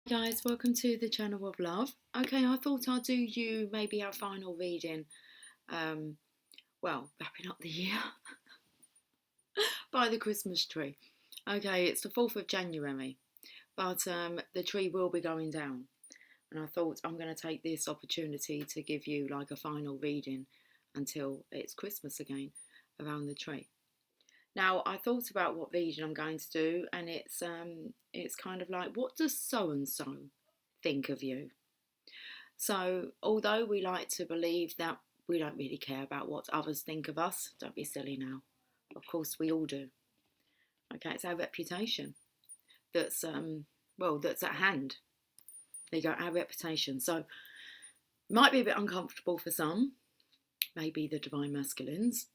Guys, welcome to the channel of love. Okay, I thought I'd do you maybe our final reading. Um, wrapping up the year by the Christmas tree. Okay, it's the 4th of January, but the tree will be going down. And I thought I'm going to take this opportunity to give you like a final reading until it's Christmas again around the tree. Now, I thought about what reading I'm going to do, and it's kind of like, what does so and so think of you? So, although we like to believe that we don't really care about what others think of us, don't be silly now. Of course, we all do. Okay, it's our reputation that's at hand. There you go, our reputation. So, might be a bit uncomfortable for some, maybe the divine masculines.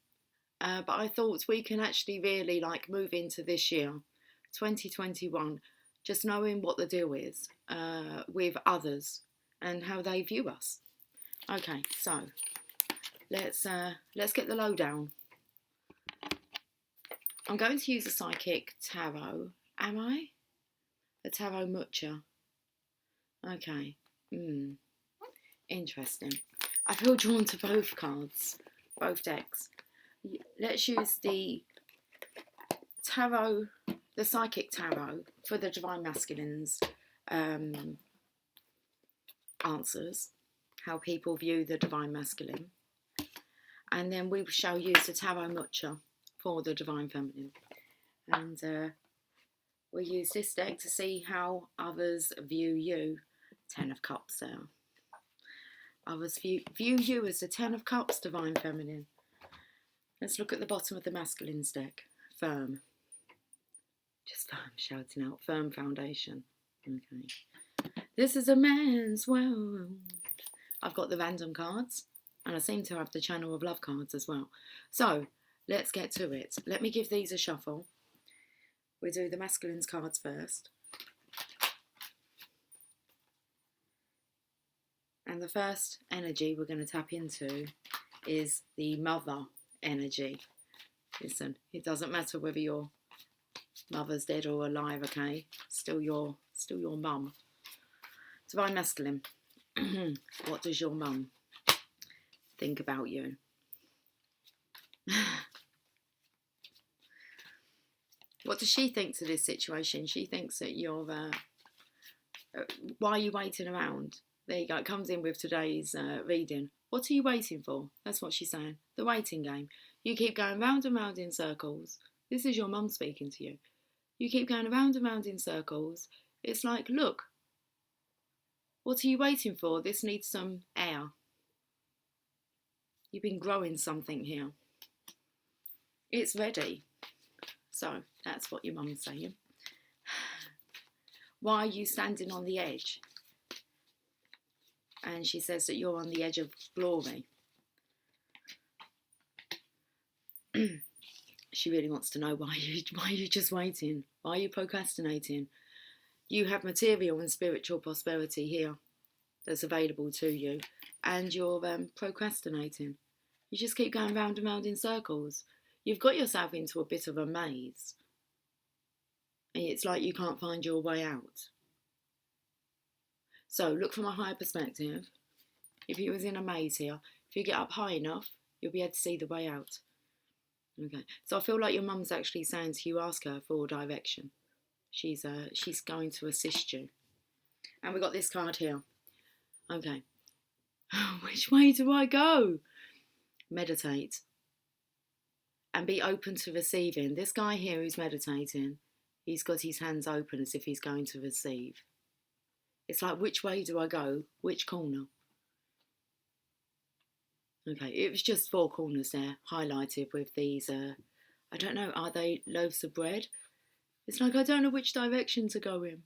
But I thought we can actually really like move into this year, 2021, just knowing what the deal is with others and how they view us. Okay, so let's get the lowdown. I'm going to use a psychic tarot. Am I? A tarot mucha. Okay. Interesting. I feel drawn to both cards, both decks. Let's use the tarot, the psychic tarot for the divine masculines answers, how people view the divine masculine. And then we shall use the tarot mucha for the divine feminine. And we'll use this deck to see how others view you. 10 of Cups there. Others view you as the 10 of Cups, divine feminine. Let's look at the bottom of the masculine's deck. Firm. Just firm, shouting out. Firm foundation. Okay. This is a man's world. I've got the random cards. And I seem to have the Channel of Love cards as well. So, let's get to it. Let me give these a shuffle. We'll do the masculine's cards first. And the first energy we're going to tap into is the mother energy. Listen, it doesn't matter whether your mother's dead or alive, okay? Still your mum. Divine masculine. What does your mum think about you? What does she think to this situation? She thinks that you're why are you waiting around? There you go. It comes in with today's reading. What are you waiting for? That's what she's saying. The waiting game. You keep going round and round in circles. This is your mum speaking to you. You keep going round and round in circles. It's like, look, what are you waiting for? This needs some air. You've been growing something here. It's ready. So that's what your mum's saying. Why are you standing on the edge? And she says that you're on the edge of glory. She really wants to know why you just waiting? Why are you procrastinating? You have material and spiritual prosperity here that's available to you, and you're procrastinating. You just keep going round and round in circles. You've got yourself into a bit of a maze. And it's like you can't find your way out. So look from a higher perspective. If you was in a maze here, if you get up high enough, you'll be able to see the way out. Okay. So I feel like your mum's actually saying to you, ask her for direction. She's going to assist you. And we got this card here. Okay. Which way do I go? Meditate. And be open to receiving. This guy here who's meditating, he's got his hands open as if he's going to receive. It's like, which way do I go? Which corner? Okay, it was just 4 corners there, highlighted with these, I don't know, are they loaves of bread? It's like, I don't know which direction to go in.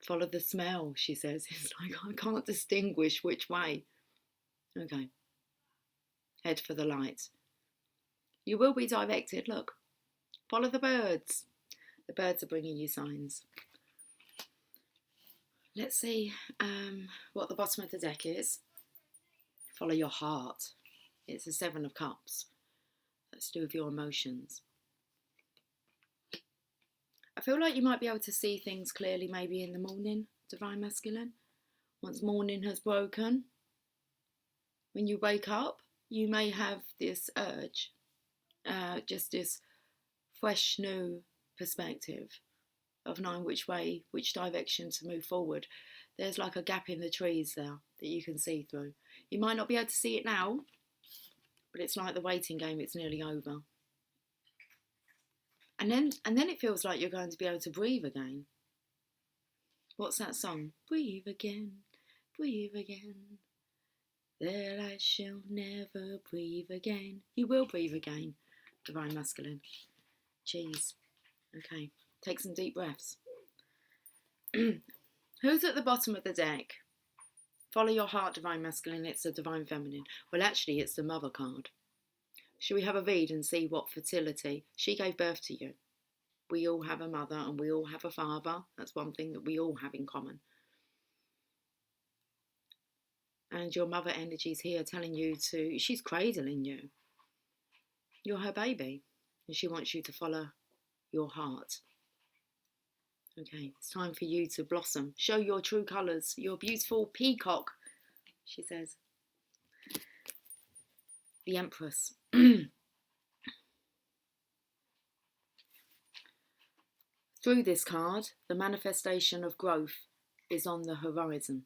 Follow the smell, she says. It's like, I can't distinguish which way. Okay. Head for the light. You will be directed, look. Follow the birds. The birds are bringing you signs. Let's see what the bottom of the deck is. Follow your heart. It's a 7 of Cups. Let's do with your emotions. I feel like you might be able to see things clearly maybe in the morning, Divine Masculine. Once morning has broken, when you wake up, you may have this urge, just this fresh new perspective of knowing which way, which direction to move forward. There's like a gap in the trees there that you can see through. You might not be able to see it now, but it's like the waiting game, it's nearly over. And then it feels like you're going to be able to breathe again. What's that song? Breathe again, breathe again. That I shall never breathe again. You will breathe again, Divine Masculine. Jeez. Okay, take some deep breaths. Who's at the bottom of the deck? Follow your heart, Divine Masculine. It's the Divine Feminine. Well, actually, it's the Mother card. Should we have a read and see what fertility? She gave birth to you. We all have a mother and we all have a father. That's one thing that we all have in common. And your mother energy is here telling you to, she's cradling you. You're her baby. And she wants you to follow your heart. Okay, it's time for you to blossom. Show your true colours. Your beautiful peacock, she says. The Empress. Through this card, the manifestation of growth is on the horizon.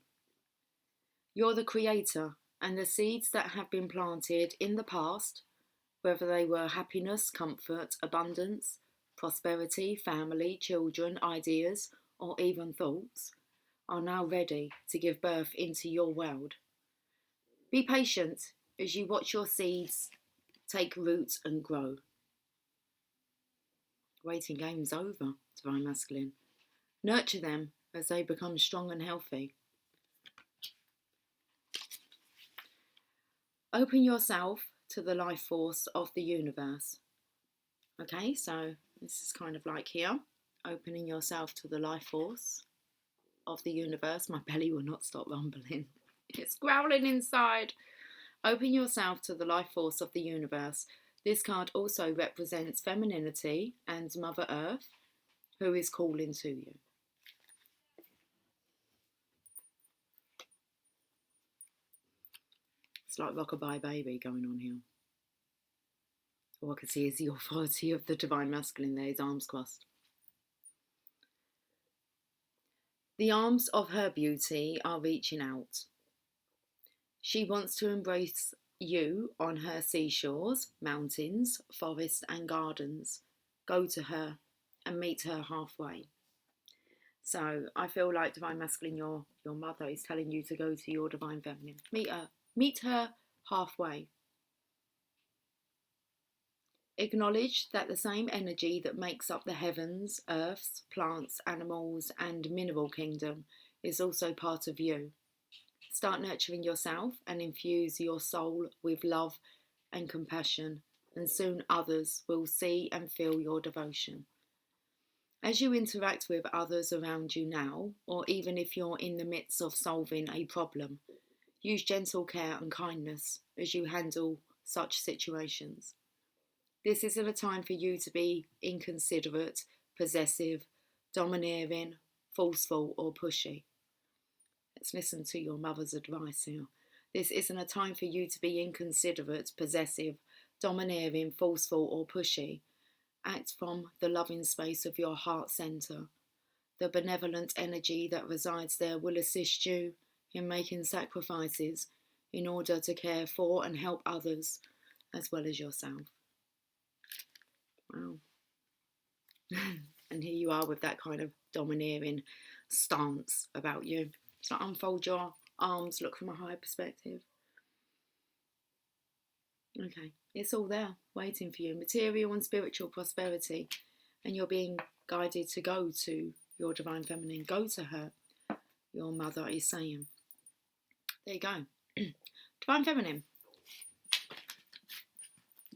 You're the creator, and the seeds that have been planted in the past, whether they were happiness, comfort, abundance, prosperity, family, children, ideas, or even thoughts, are now ready to give birth into your world. Be patient as you watch your seeds take root and grow. Waiting game's over, Divine Masculine. Nurture them as they become strong and healthy. Open yourself to the life force of the universe. Okay, so this is kind of like here, opening yourself to the life force of the universe. My belly will not stop rumbling. It's growling inside. Open yourself to the life force of the universe. This card also represents femininity and Mother Earth, who is calling to you. It's like Rockabye Baby going on here. All I can see is the authority of the Divine Masculine there, his arms crossed. The arms of her beauty are reaching out. She wants to embrace you on her seashores, mountains, forests and gardens. Go to her and meet her halfway. So I feel like Divine Masculine, your mother is telling you to go to your Divine Feminine. Meet her halfway. Acknowledge that the same energy that makes up the heavens, earths, plants, animals and mineral kingdom is also part of you. Start nurturing yourself and infuse your soul with love and compassion, and soon others will see and feel your devotion. As you interact with others around you now, or even if you're in the midst of solving a problem, use gentle care and kindness as you handle such situations. This isn't a time for you to be inconsiderate, possessive, domineering, forceful or pushy. Let's listen to your mother's advice here. This isn't a time for you to be inconsiderate, possessive, domineering, forceful or pushy. Act from the loving space of your heart centre. The benevolent energy that resides there will assist you in making sacrifices in order to care for and help others as well as yourself. Wow. And here you are with that kind of domineering stance about you. So unfold your arms, look from a higher perspective. Okay, it's all there, waiting for you. Material and spiritual prosperity. And you're being guided to go to your Divine Feminine. Go to her, your mother is saying. There you go. Divine Feminine.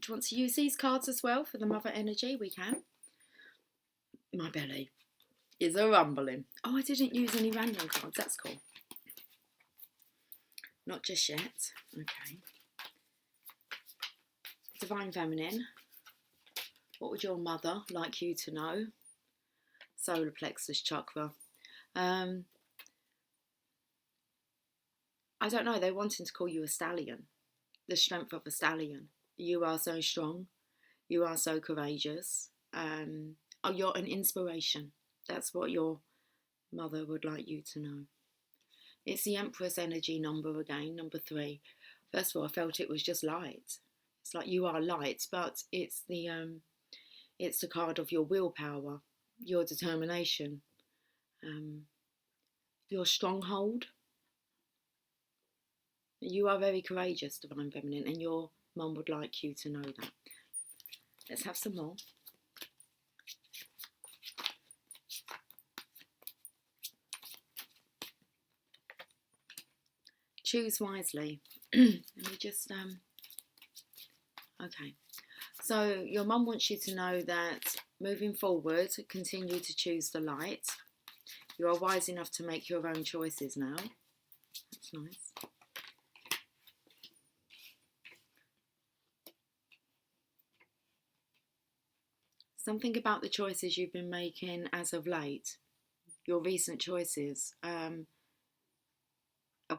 Do you want to use these cards as well for the mother energy? We can. My belly is a rumbling. Oh, I didn't use any random cards. That's cool. Not just yet. Okay. Divine Feminine. What would your mother like you to know? solar plexus chakra. I don't know, they're wanting to call you a stallion, the strength of a stallion. You are so strong. You are so courageous. You're an inspiration. That's what your mother would like you to know. It's the Empress energy number again, number 3. First of all, I felt it was just light. It's like you are light, but it's the card of your willpower, your determination, your stronghold. You are very courageous, Divine Feminine, and your mum would like you to know that. Let's have some more. Choose wisely. Let me just, okay. So your mum wants you to know that moving forward, continue to choose the light. You are wise enough to make your own choices now. That's nice. Something about the choices you've been making as of late, your recent choices, are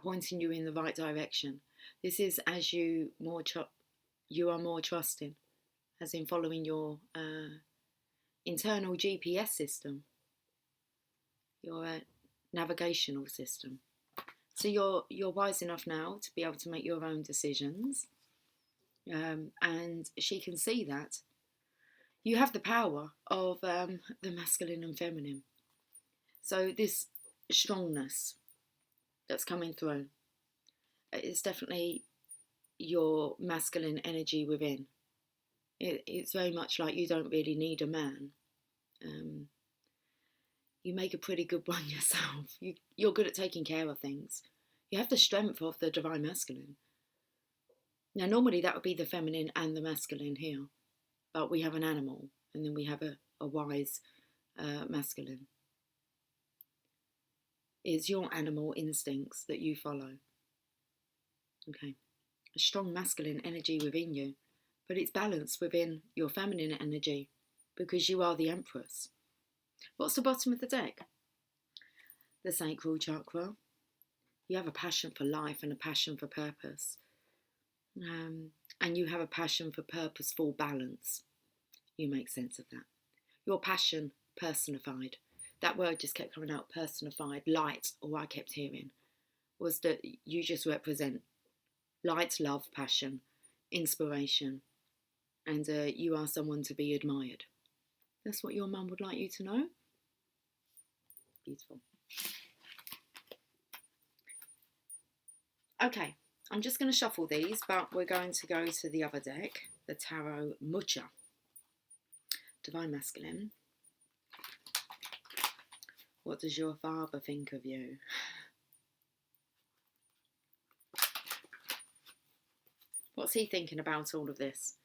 pointing you in the right direction. This is as you are more trusting, as in following your internal GPS system, your navigational system. So you're wise enough now to be able to make your own decisions, and she can see that. You have the power of the masculine and feminine. So this strongness that's coming through, it's definitely your masculine energy within. It's very much like you don't really need a man. You make a pretty good one yourself. You're good at taking care of things. You have the strength of the divine masculine. Now, normally that would be the feminine and the masculine here. But we have an animal, and then we have a wise masculine. It's your animal instincts that you follow. Okay. A strong masculine energy within you, but it's balanced within your feminine energy because you are the Empress. What's the bottom of the deck? The sacral chakra. You have a passion for life and a passion for purpose. And you have a passion for purposeful balance. You make sense of that. Your passion personified. That word just kept coming out, personified. Light, all I kept hearing was that you just represent light, love, passion, inspiration, and you are someone to be admired. That's what your mum would like you to know. Beautiful. Okay, I'm just going to shuffle these, but we're going to go to the other deck, the Tarot Mucha, Divine Masculine. What does your father think of you? What's he thinking about all of this?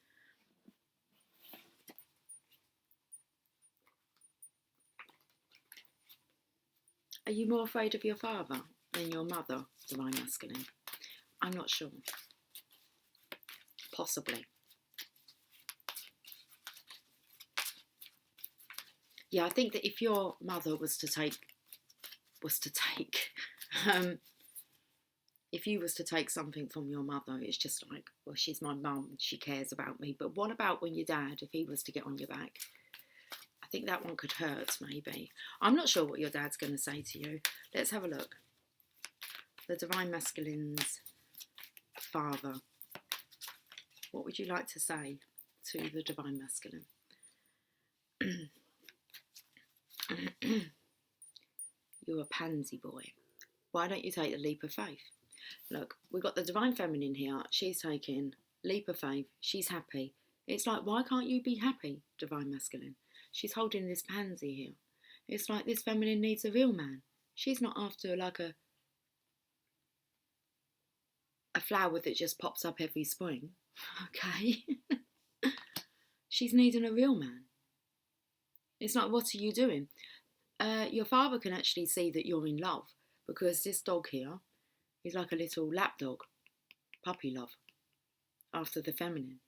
Are you more afraid of your father than your mother, Divine Masculine? I'm not sure. Possibly. Yeah, I think that if your mother was to take, if you was to take something from your mother, it's just like, well, she's my mum, she cares about me. But what about when your dad, if he was to get on your back? I think that one could hurt, maybe. I'm not sure what your dad's going to say to you. Let's have a look. The Divine Masculine's father. What would you like to say to the Divine Masculine? You're a pansy boy. Why don't you take the leap of faith? Look, we've got the Divine Feminine here. She's taking leap of faith. She's happy. It's like, why can't you be happy, Divine Masculine? She's holding this pansy here. It's like this feminine needs a real man. She's not after like a flower that just pops up every spring. Okay? She's needing a real man. It's like, what are you doing? Your father can actually see that you're in love because this dog here is like a little lap dog, puppy love, after the feminine.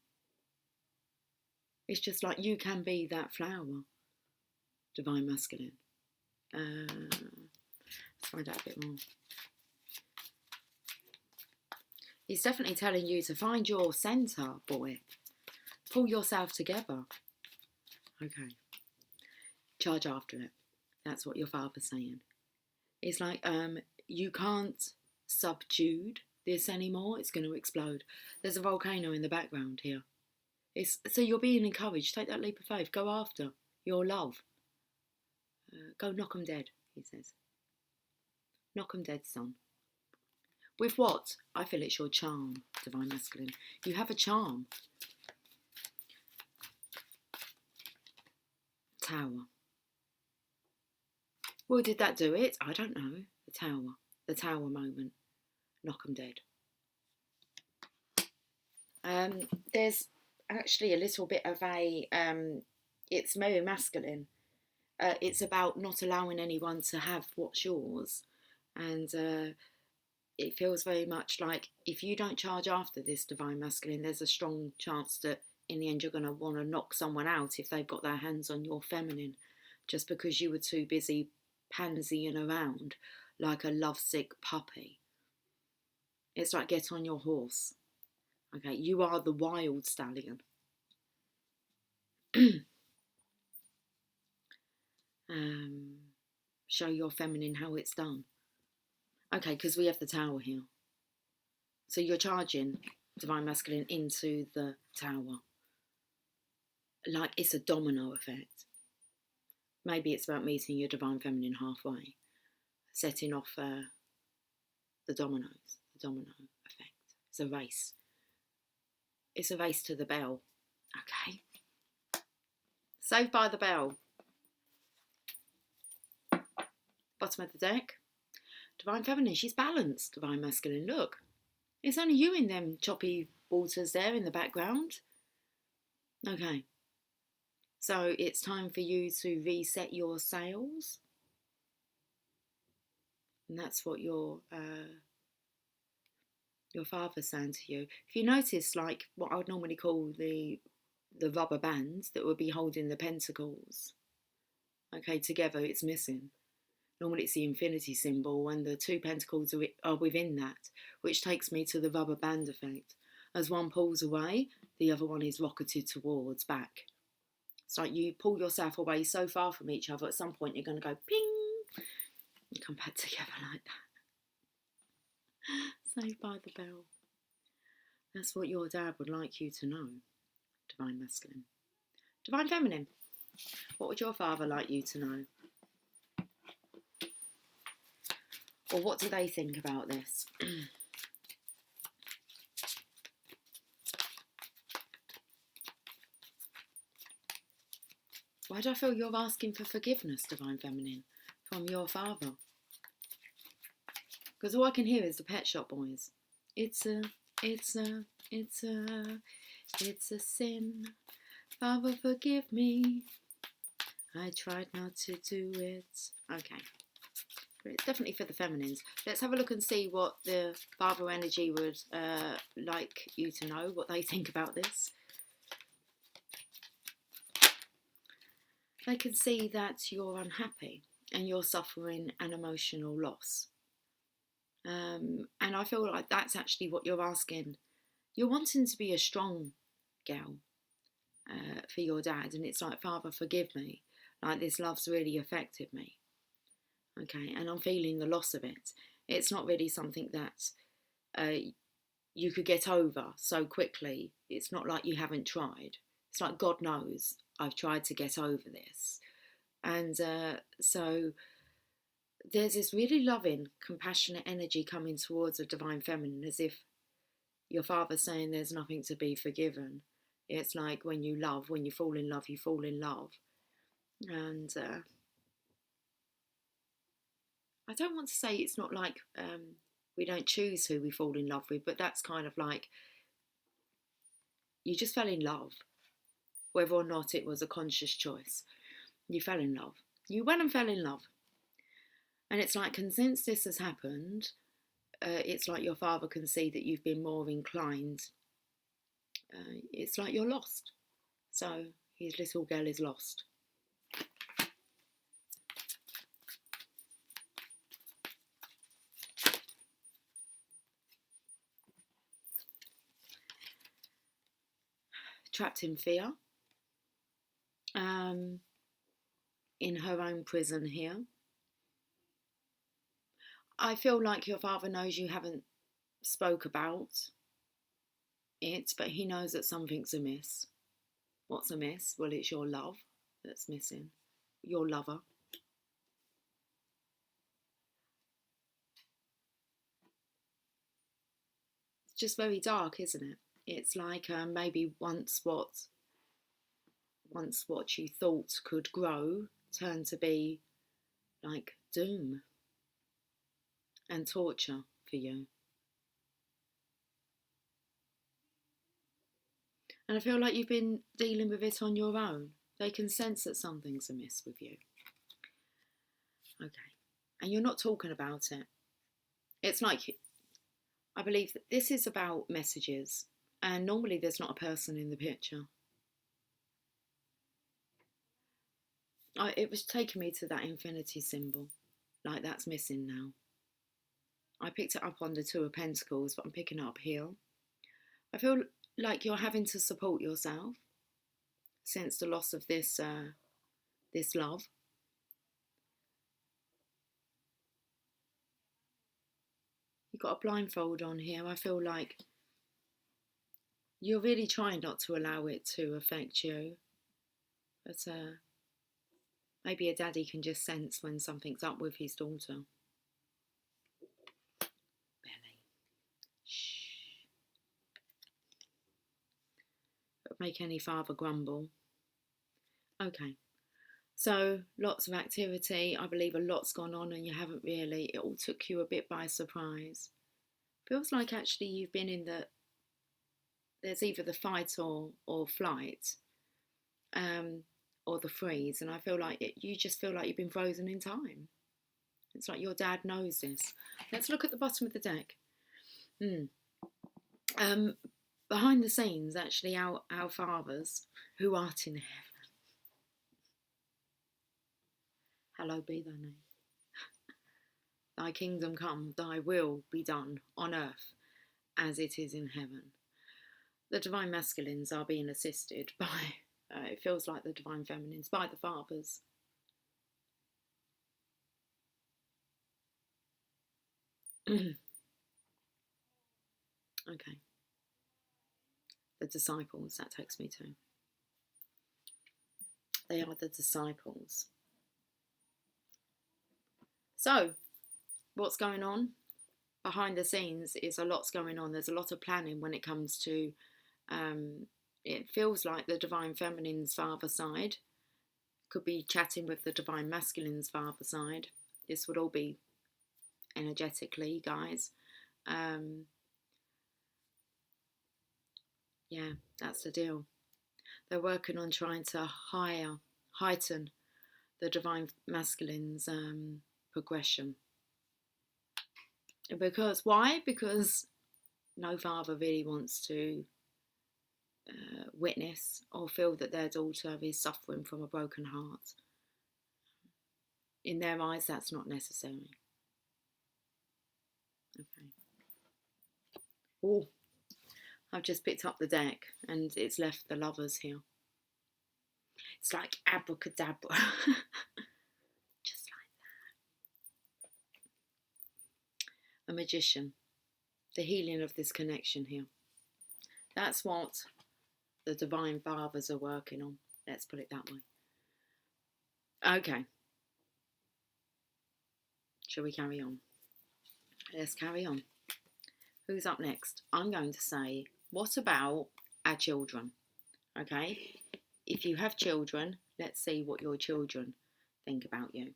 It's just like you can be that flower, Divine Masculine. Let's find out a bit more. He's definitely telling you to find your centre, boy. Pull yourself together. Okay. Charge after it. That's what your father's saying. It's like, you can't subdue this anymore. It's going to explode. There's a volcano in the background here. So you're being encouraged. Take that leap of faith. Go after your love. Go knock 'em dead, he says. Knock 'em dead, son. With what? I feel it's your charm, Divine Masculine. You have a charm. Tower. Well, did that do it? I don't know. The tower. The tower moment. Knock 'em dead. There's actually a little bit of a... it's very masculine. It's about not allowing anyone to have what's yours. And it feels very much like if you don't charge after this Divine Masculine, there's a strong chance that in the end you're going to want to knock someone out if they've got their hands on your feminine, just because you were too busy pansying around like a lovesick puppy. It's like, get on your horse. Okay, you are the wild stallion. Show your feminine how it's done. Okay, because we have the tower here. So you're charging Divine Masculine into the tower. Like it's a domino effect. Maybe it's about meeting your Divine Feminine halfway. Setting off the domino effect. It's a race. It's a race to the bell. Okay. Saved by the Bell. Bottom of the deck. Divine Feminine, she's balanced, Divine Masculine. Look, it's only you in them choppy waters there in the background. Okay. So it's time for you to reset your sails. And that's what your father's saying to you. If you notice, like what I would normally call the rubber bands that would be holding the pentacles, okay, together, it's missing. Normally it's the infinity symbol and the two pentacles are within that, which takes me to the rubber band effect. As one pulls away, the other one is rocketed towards back. It's like you pull yourself away so far from each other, at some point you're going to go ping and come back together like that. Saved by the Bell. That's what your dad would like you to know, Divine Masculine. Divine Feminine, what would your father like you to know? Or what do they think about this? Why do I feel you're asking for forgiveness, Divine Feminine, from your father? Because all I can hear is the Pet Shop Boys. It's a sin. Father, forgive me. I tried not to do it. Okay. But it's definitely for the feminines. Let's have a look and see what the father energy would like you to know, what they think about this. They can see that you're unhappy and you're suffering an emotional loss. And I feel like that's actually what you're asking. You're wanting to be a strong girl for your dad. And it's like, Father, forgive me. Like, this love's really affected me. Okay, and I'm feeling the loss of it. It's not really something that you could get over so quickly. It's not like you haven't tried. It's like, God knows I've tried to get over this. And so there's this really loving, compassionate energy coming towards a Divine Feminine, as if your father's saying there's nothing to be forgiven. It's like when you love, when you fall in love, you fall in love. And I don't want to say it's not like we don't choose who we fall in love with, but that's kind of like you just fell in love, whether or not it was a conscious choice. You fell in love. You went and fell in love. And it's like, and since this has happened, it's like your father can see that you've been more inclined. It's like you're lost. So his little girl is lost. trapped in fear, in her own prison here. I feel like your father knows you haven't spoke about it, but he knows that something's amiss. What's amiss? Well, it's your love that's missing. Your lover. It's just very dark, isn't it? It's like maybe once what you thought could grow turned to be like doom and torture for you. And I feel like you've been dealing with it on your own. They can sense that something's amiss with you. Okay. And you're not talking about it. It's like, I believe that this is about messages. And normally there's not a person in the picture. It was taking me to that infinity symbol. Like that's missing now. I picked it up on the Two of Pentacles, but I'm picking it up here. I feel like you're having to support yourself since the loss of this love. You've got a blindfold on here. I feel like you're really trying not to allow it to affect you. But maybe a daddy can just sense when something's up with his daughter. Belly. Shh. Don't make any father grumble. Okay. So lots of activity. I believe a lot's gone on and you haven't really. It all took you a bit by surprise. Feels like actually you've been in there's either the fight or flight, or the freeze. And I feel like you just feel like you've been frozen in time. It's like your dad knows this. Let's look at the bottom of the deck. Behind the scenes, actually, our fathers who art in heaven. Hallowed be thy name. Thy kingdom come, thy will be done on earth as it is in heaven. The divine masculines are being assisted by, it feels like the divine feminines, by the fathers. Okay. The disciples, that takes me to. They are the disciples. So, what's going on? Behind the scenes is a lot's going on. There's a lot of planning when it comes to, it feels like the divine feminine's father side could be chatting with the divine masculine's father side. This would all be energetically, guys. Yeah, that's the deal. They're working on trying to heighten the divine masculine's progression. Because why? Because no father really wants to witness or feel that their daughter is suffering from a broken heart. In their eyes, that's not necessary. Okay. Oh, I've just picked up the deck and it's left the lovers here. It's like abracadabra. Just like that. A magician. The healing of this connection here. That's what the divine fathers are working on. Let's put it that way. Okay. Shall we carry on? Let's carry on. Who's up next? I'm going to say, what about our children? Okay? If you have children, let's see what your children think about you.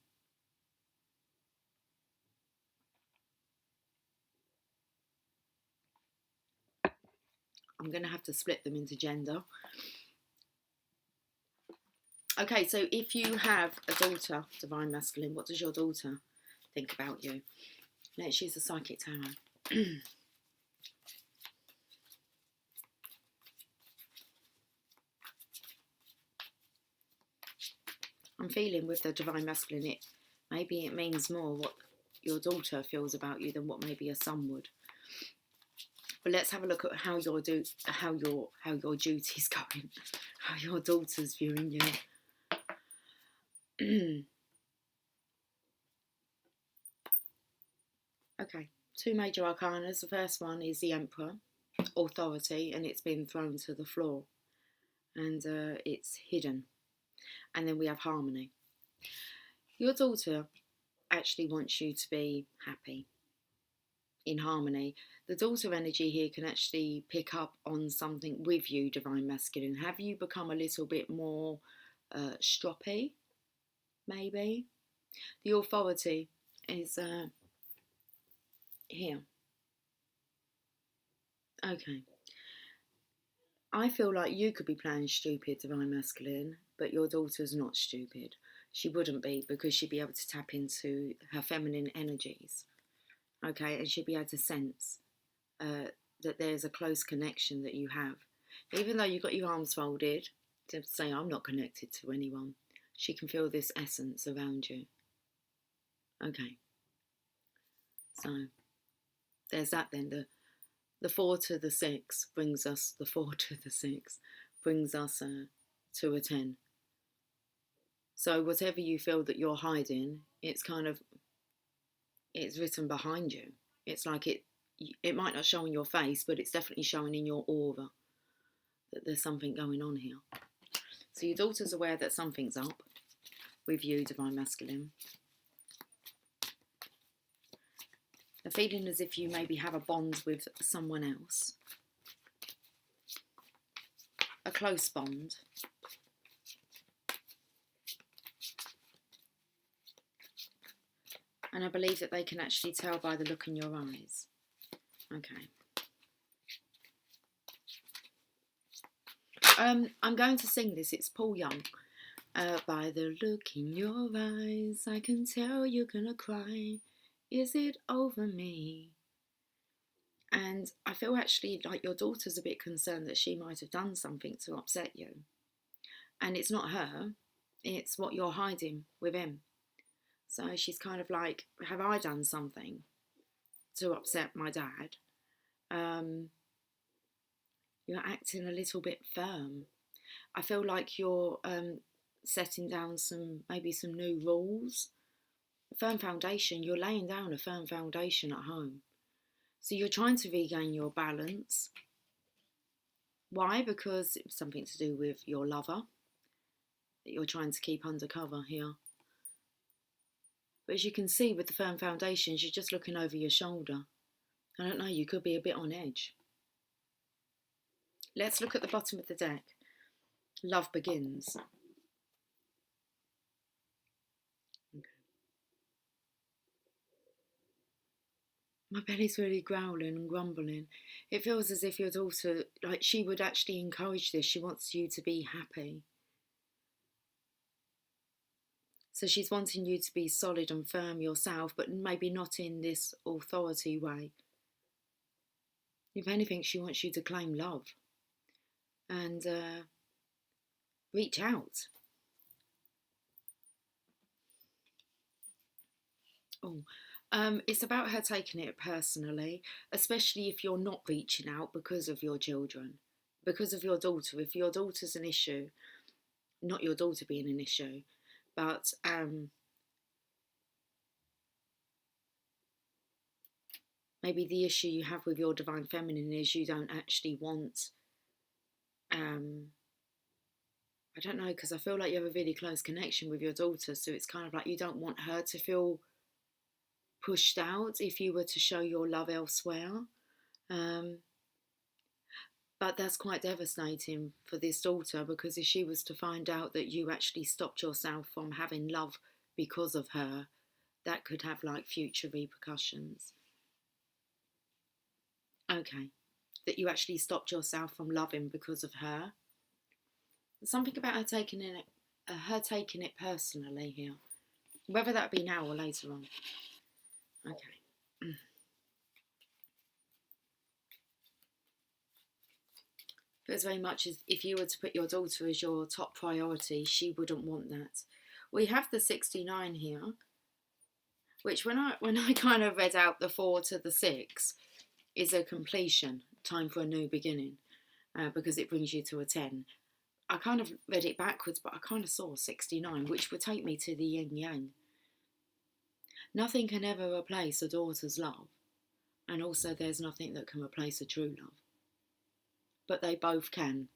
I'm going to have to split them into gender. Okay, so if you have a daughter, divine masculine, what does your daughter think about you? Let's use the psychic tarot. I'm feeling with the divine masculine, maybe it means more what your daughter feels about you than what maybe a son would. But let's have a look at how your duty's going, how your daughter's viewing you. Okay, 2 major arcana. The first one is the Emperor, authority, and it's been thrown to the floor, and it's hidden. And then we have harmony. Your daughter actually wants you to be happy, in harmony. The daughter energy here can actually pick up on something with you, Divine Masculine. Have you become a little bit more stroppy, maybe? The authority is here. Okay. I feel like you could be playing stupid, Divine Masculine, but your daughter's not stupid. She wouldn't be, because she'd be able to tap into her feminine energies. Okay, and she'd be able to sense that there's a close connection that you have. Even though you've got your arms folded to say, I'm not connected to anyone, she can feel this essence around you. Okay. So, there's that then. The 4 to the 6 brings us, the 4 to the 6 brings us to a 10. So whatever you feel that you're hiding, it's written behind you. It's like it might not show in your face, but it's definitely showing in your aura that there's something going on here. So your daughter's aware that something's up with you, Divine Masculine. A feeling as if you maybe have a bond with someone else. A close bond. And I believe that they can actually tell by the look in your eyes. Okay. I'm going to sing this. It's Paul Young. By the look in your eyes, I can tell you're gonna cry. Is it over me? And I feel actually like your daughter's a bit concerned that she might have done something to upset you. And it's not her, it's what you're hiding with him. So she's kind of like, have I done something to upset my dad? You're acting a little bit firm. I feel like you're setting down maybe some new rules. Firm foundation, you're laying down a firm foundation at home. So you're trying to regain your balance. Why? Because it's something to do with your lover that you're trying to keep undercover here. But as you can see with the firm foundations, you're just looking over your shoulder. I don't know, you could be a bit on edge. Let's look at the bottom of the deck. Love begins. My belly's really growling and grumbling. It feels as if your daughter, like she would actually encourage this. She wants you to be happy. So she's wanting you to be solid and firm yourself, but maybe not in this authority way. If anything, she wants you to claim love and reach out. It's about her taking it personally, especially if you're not reaching out because of your children, because of your daughter. If your daughter's an issue, not your daughter being an issue, but maybe the issue you have with your Divine Feminine is you don't actually want, I don't know, because I feel like you have a really close connection with your daughter, so it's kind of like you don't want her to feel pushed out if you were to show your love elsewhere. But that's quite devastating for this daughter, because if she was to find out that you actually stopped yourself from having love because of her, that could have like future repercussions. Okay, that you actually stopped yourself from loving because of her. There's something about her taking it personally here, whether that be now or later on. Okay. But as very much as if you were to put your daughter as your top priority, she wouldn't want that. We have the 69 here, which when I kind of read out the 4 to the 6, is a completion, time for a new beginning, because it brings you to a 10. I kind of read it backwards, but I kind of saw 69, which would take me to the yin yang. Nothing can ever replace a daughter's love, and also there's nothing that can replace a true love. But they both can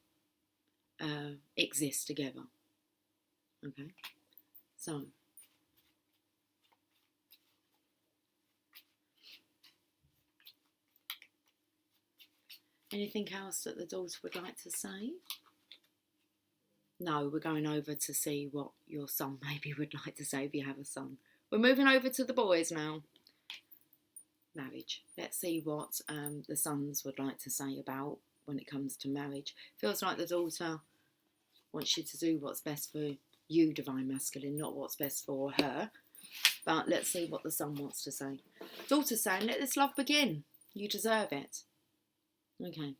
exist together. Okay, so anything else that the daughter would like to say? No, we're going over to see what your son maybe would like to say if you have a son. We're moving over to the boys now. Marriage. Let's see what the sons would like to say about when it comes to marriage. Feels like the daughter wants you to do what's best for you, Divine Masculine, not what's best for her. But let's see what the son wants to say. Daughter's saying, let this love begin. You deserve it. Okay.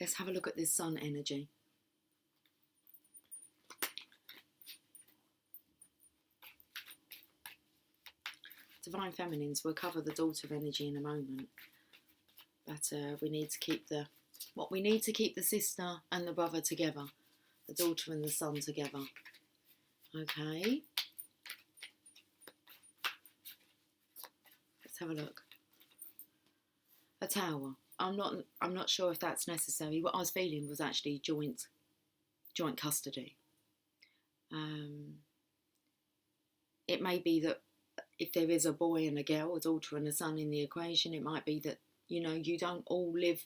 Let's have a look at this sun energy. Divine Feminines, we'll cover the daughter energy in a moment. But we need to keep the sister and the brother together. The daughter and the son together. Okay. Let's have a look. A tower. I'm not sure if that's necessary. What I was feeling was actually joint custody. It may be that if there is a boy and a girl, a daughter and a son in the equation, it might be that, you don't all live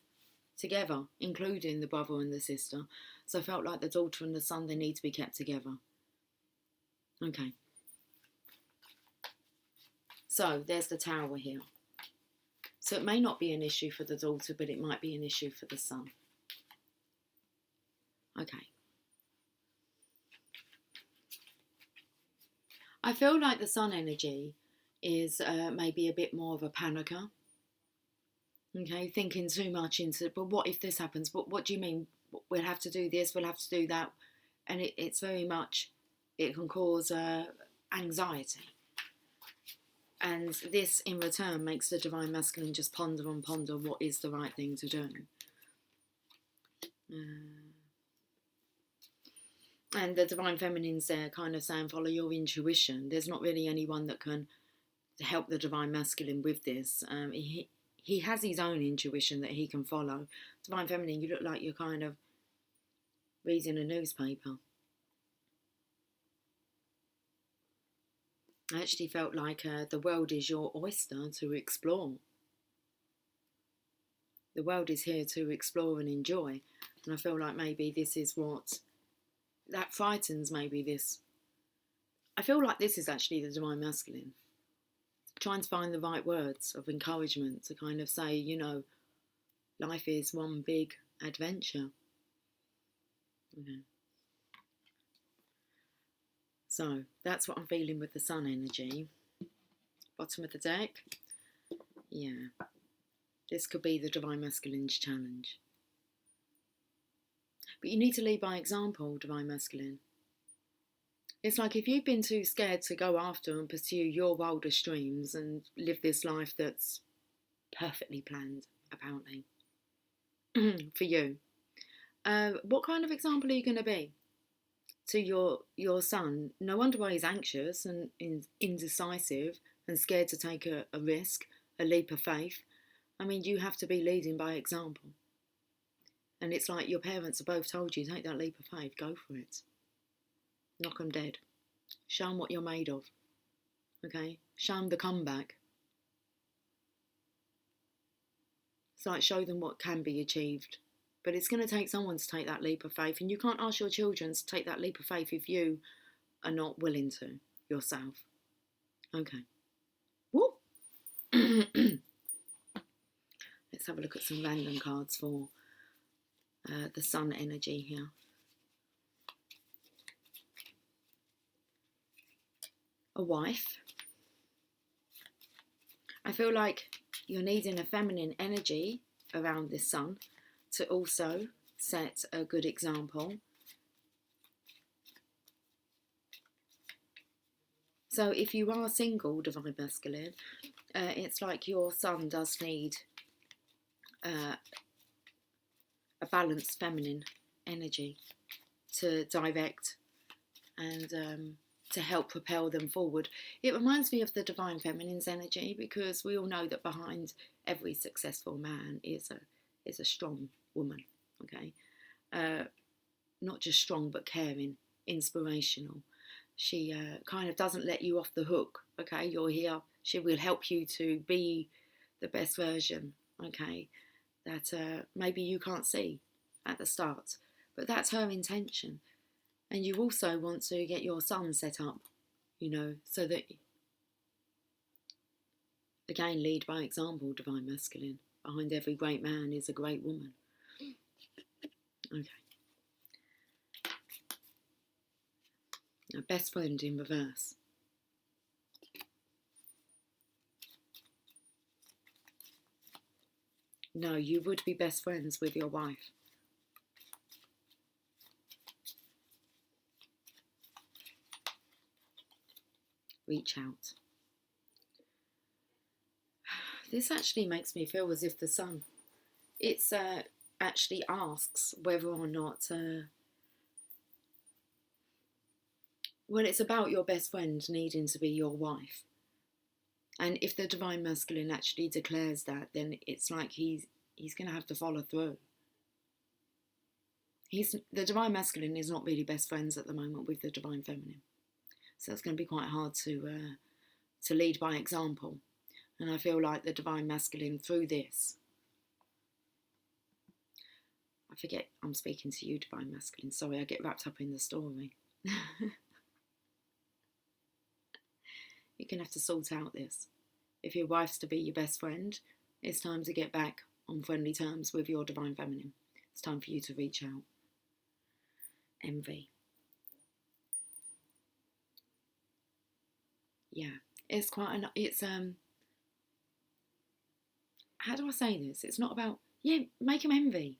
together, including the brother and the sister. So I felt like the daughter and the son, they need to be kept together. Okay. So there's the tower here. So it may not be an issue for the daughter, but it might be an issue for the son. Okay. I feel like the sun energy is maybe a bit more of a panicker. Okay, thinking too much into, but what if this happens? But what do you mean? We'll have to do this, we'll have to do that. And it's very much, it can cause anxiety. And this, in return, makes the Divine Masculine just ponder and ponder what is the right thing to do. And the Divine Feminine's there kind of saying, follow your intuition. There's not really anyone that can help the Divine Masculine with this. He has his own intuition that he can follow. Divine Feminine, you look like you're kind of reading a newspaper. I actually felt like the world is your oyster to explore. The world is here to explore and enjoy. And I feel like maybe this is what that frightens maybe this. I feel like this is actually the Divine Masculine. Trying to find the right words of encouragement to kind of say, life is one big adventure. Okay. So that's what I'm feeling with the sun energy. Bottom of the deck. Yeah. This could be the Divine Masculine's challenge. But you need to lead by example, Divine Masculine. It's like if you've been too scared to go after and pursue your wildest dreams and live this life that's perfectly planned, apparently, for you, what kind of example are you going to be to your son? No wonder why he's anxious and indecisive and scared to take a risk, a leap of faith. I mean, you have to be leading by example. And it's like your parents have both told you, take that leap of faith, go for it. Knock 'em dead. Show them what you're made of. Okay? Show them the comeback. It's like show them what can be achieved. But it's going to take someone to take that leap of faith. And you can't ask your children to take that leap of faith if you are not willing to yourself. Okay. Whoop. Let's have a look at some random cards for the sun energy here. A wife. I feel like you're needing a feminine energy around this sun to also set a good example. So if you are single, divine masculine, it's like your sun does need a balanced feminine energy to direct and to help propel them forward. It reminds me of the divine feminine's energy, because we all know that behind every successful man is a strong woman. Okay, not just strong but caring, inspirational. She kind of doesn't let you off the hook. Okay, you're here. She will help you to be the best version. Okay, that maybe you can't see at the start, but that's her intention. And you also want to get your sun set up, you know, so that, again, lead by example, divine masculine. Behind every great man is a great woman. Okay. Now, best friend in reverse. No, you would be best friends with your wife. Reach out. This actually makes me feel as if the sun, it's actually asks whether or not, well, it's about your best friend needing to be your wife. And if the divine masculine actually declares that, then it's like he's going to have to follow through. The divine masculine is not really best friends at the moment with the divine feminine. So it's going to be quite hard to lead by example. And I feel like the divine masculine, through this, I forget I'm speaking to you, divine masculine. Sorry, I get wrapped up in the story. You're going to have to sort out this. If your wife's to be your best friend, it's time to get back on friendly terms with your divine feminine. It's time for you to reach out. Envy. Yeah, it's quite it's how do I say this? It's not about, yeah, make them envy.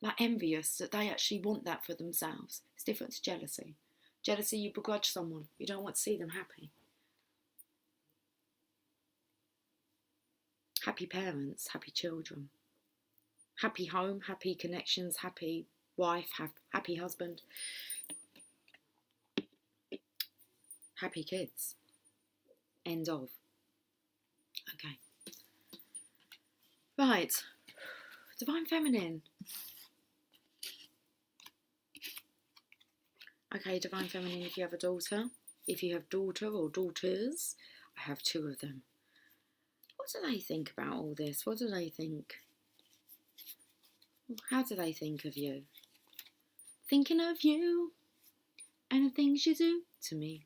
Like envious that they actually want that for themselves. It's different to jealousy. Jealousy, you begrudge someone. You don't want to see them happy. Happy parents, happy children. Happy home, happy connections, happy wife, happy husband. Happy kids. End of. Okay. Right. Divine feminine. Okay, divine feminine, if you have a daughter. If you have daughter or daughters, I have 2 of them. What do they think about all this? What do they think? How do they think of you? Thinking of you and the things you do to me.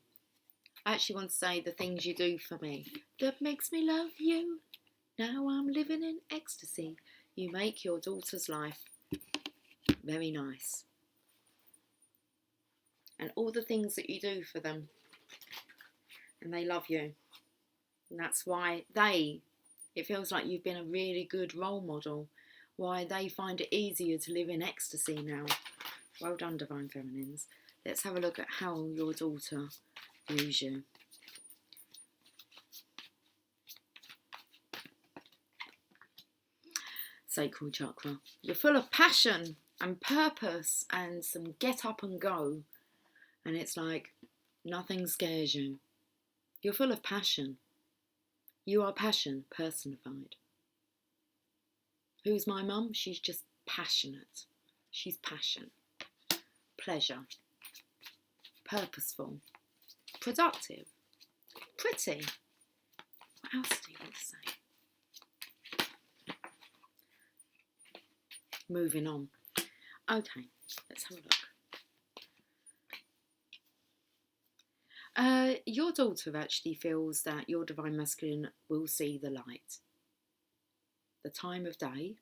I actually want to say the things you do for me that makes me love you. Now I'm living in ecstasy. You make your daughter's life very nice. And all the things that you do for them. And they love you. And that's why it feels like you've been a really good role model. Why they find it easier to live in ecstasy now. Well done, divine feminines. Let's have a look at how your daughter views you. Sacral chakra. You're full of passion and purpose and some get up and go. And it's like nothing scares you. You're full of passion. You are passion personified. Who's my mum? She's just passionate. She's passion. Pleasure. Purposeful. Productive. Pretty. What else do you want to say? Moving on. Okay, let's have a look. Your daughter actually feels that your divine masculine will see the light. The time of day.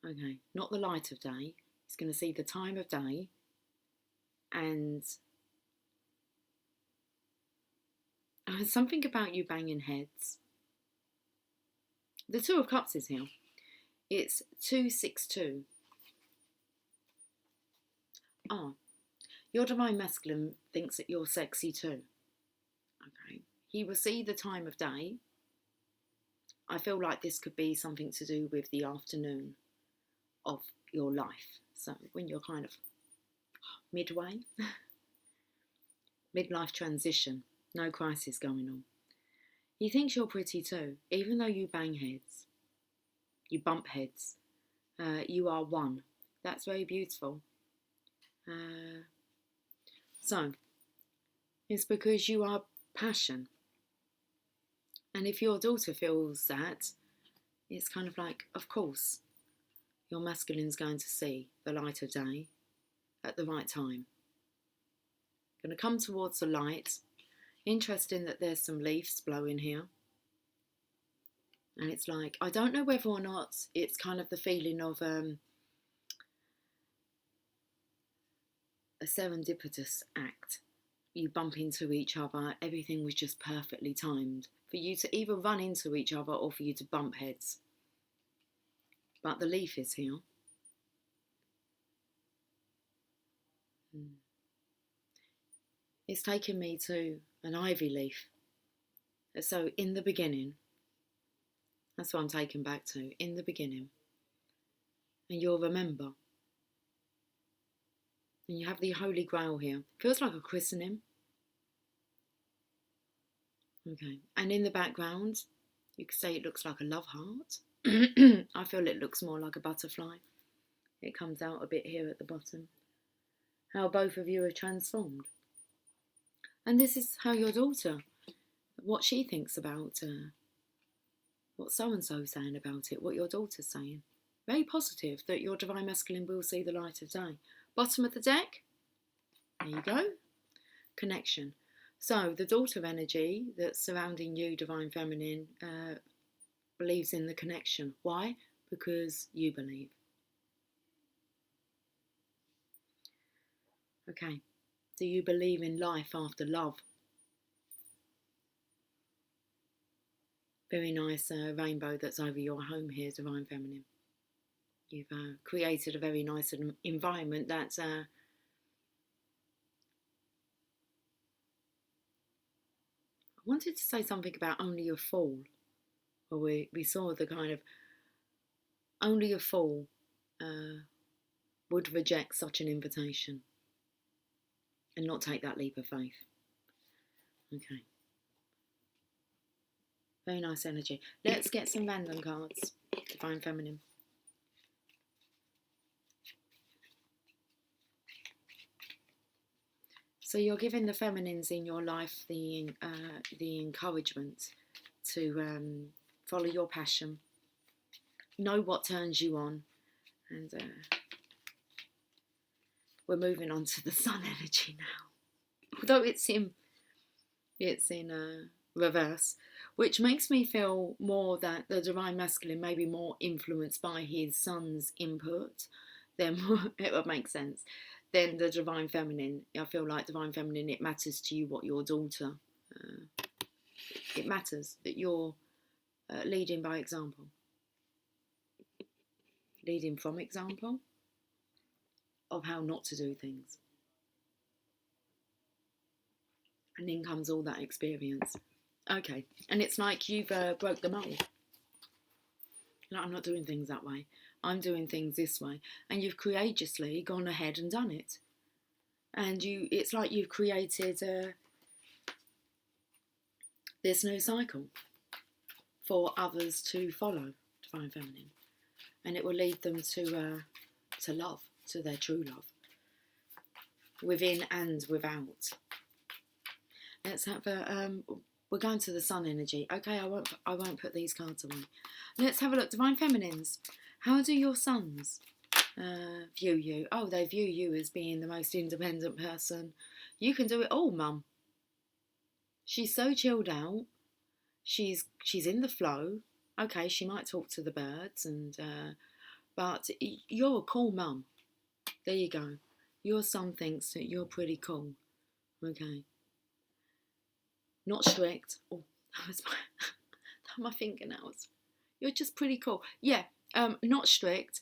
Okay, not the light of day. He's going to see the time of day and something about you banging heads. The 2 of Cups is here. It's 262. Your divine masculine thinks that you're sexy too. He will see the time of day. I feel like this could be something to do with the afternoon of your life. So when you're kind of midway, midlife transition, no crisis going on. He thinks you're pretty too, even though you bang heads, you bump heads. You are one. That's very beautiful. So it's because you are passion. And if your daughter feels that, it's kind of like, of course, your masculine's going to see the light of day at the right time. Going to come towards the light. Interesting that there's some leaves blowing here. And it's like, I don't know whether or not it's kind of the feeling of a serendipitous act. You bump into each other, everything was just perfectly timed for you to either run into each other or for you to bump heads. But the leaf is here. It's taken me to an ivy leaf. So in the beginning, that's what I'm taken back to, in the beginning. And you'll remember. And you have the Holy Grail here. Feels like a christening. Okay. And in the background, you could say it looks like a love heart. I feel it looks more like a butterfly. It comes out a bit here at the bottom. How both of you are transformed. And this is how your daughter, what she thinks about what so-and-so's saying about it, what your daughter's saying. Very positive that your Divine Masculine will see the light of day. Bottom of the deck, there you go, connection. So the daughter energy that's surrounding you, Divine Feminine, believes in the connection. Why? Because you believe. Okay, do you believe in life after love? Very nice rainbow that's over your home here, Divine Feminine. You've created a very nice environment that's I wanted to say something about only a fool. Or we saw the kind of only a fool would reject such an invitation and not take that leap of faith. Okay. Very nice energy. Let's get some random cards. Divine Feminine. So you're giving the feminines in your life the encouragement to follow your passion, know what turns you on, and we're moving on to the sun energy now. Although it's in reverse, which makes me feel more that the Divine Masculine may be more influenced by his sun's input. Then it would make sense. Then the Divine Feminine, I feel like Divine Feminine, it matters to you what your daughter, it matters that you're leading by example. Leading from example of how not to do things. And in comes all that experience. Okay, and it's like you've broke the mold. Like, I'm not doing things that way. I'm doing things this way. And you've courageously gone ahead and done it. And it's like you've created this new cycle for others to follow, Divine Feminine. And it will lead them to love, to their true love. Within and without. Let's have we're going to the sun energy. Okay, I won't put these cards away. Let's have a look. Divine Feminines. How do your sons view you? Oh, they view you as being the most independent person. You can do it all, Mum. She's so chilled out. She's in the flow. Okay, she might talk to the birds, but you're a cool mum. There you go. Your son thinks that you're pretty cool. Okay. Not strict. Oh, that was my fingernails. You're just pretty cool. Yeah, not strict.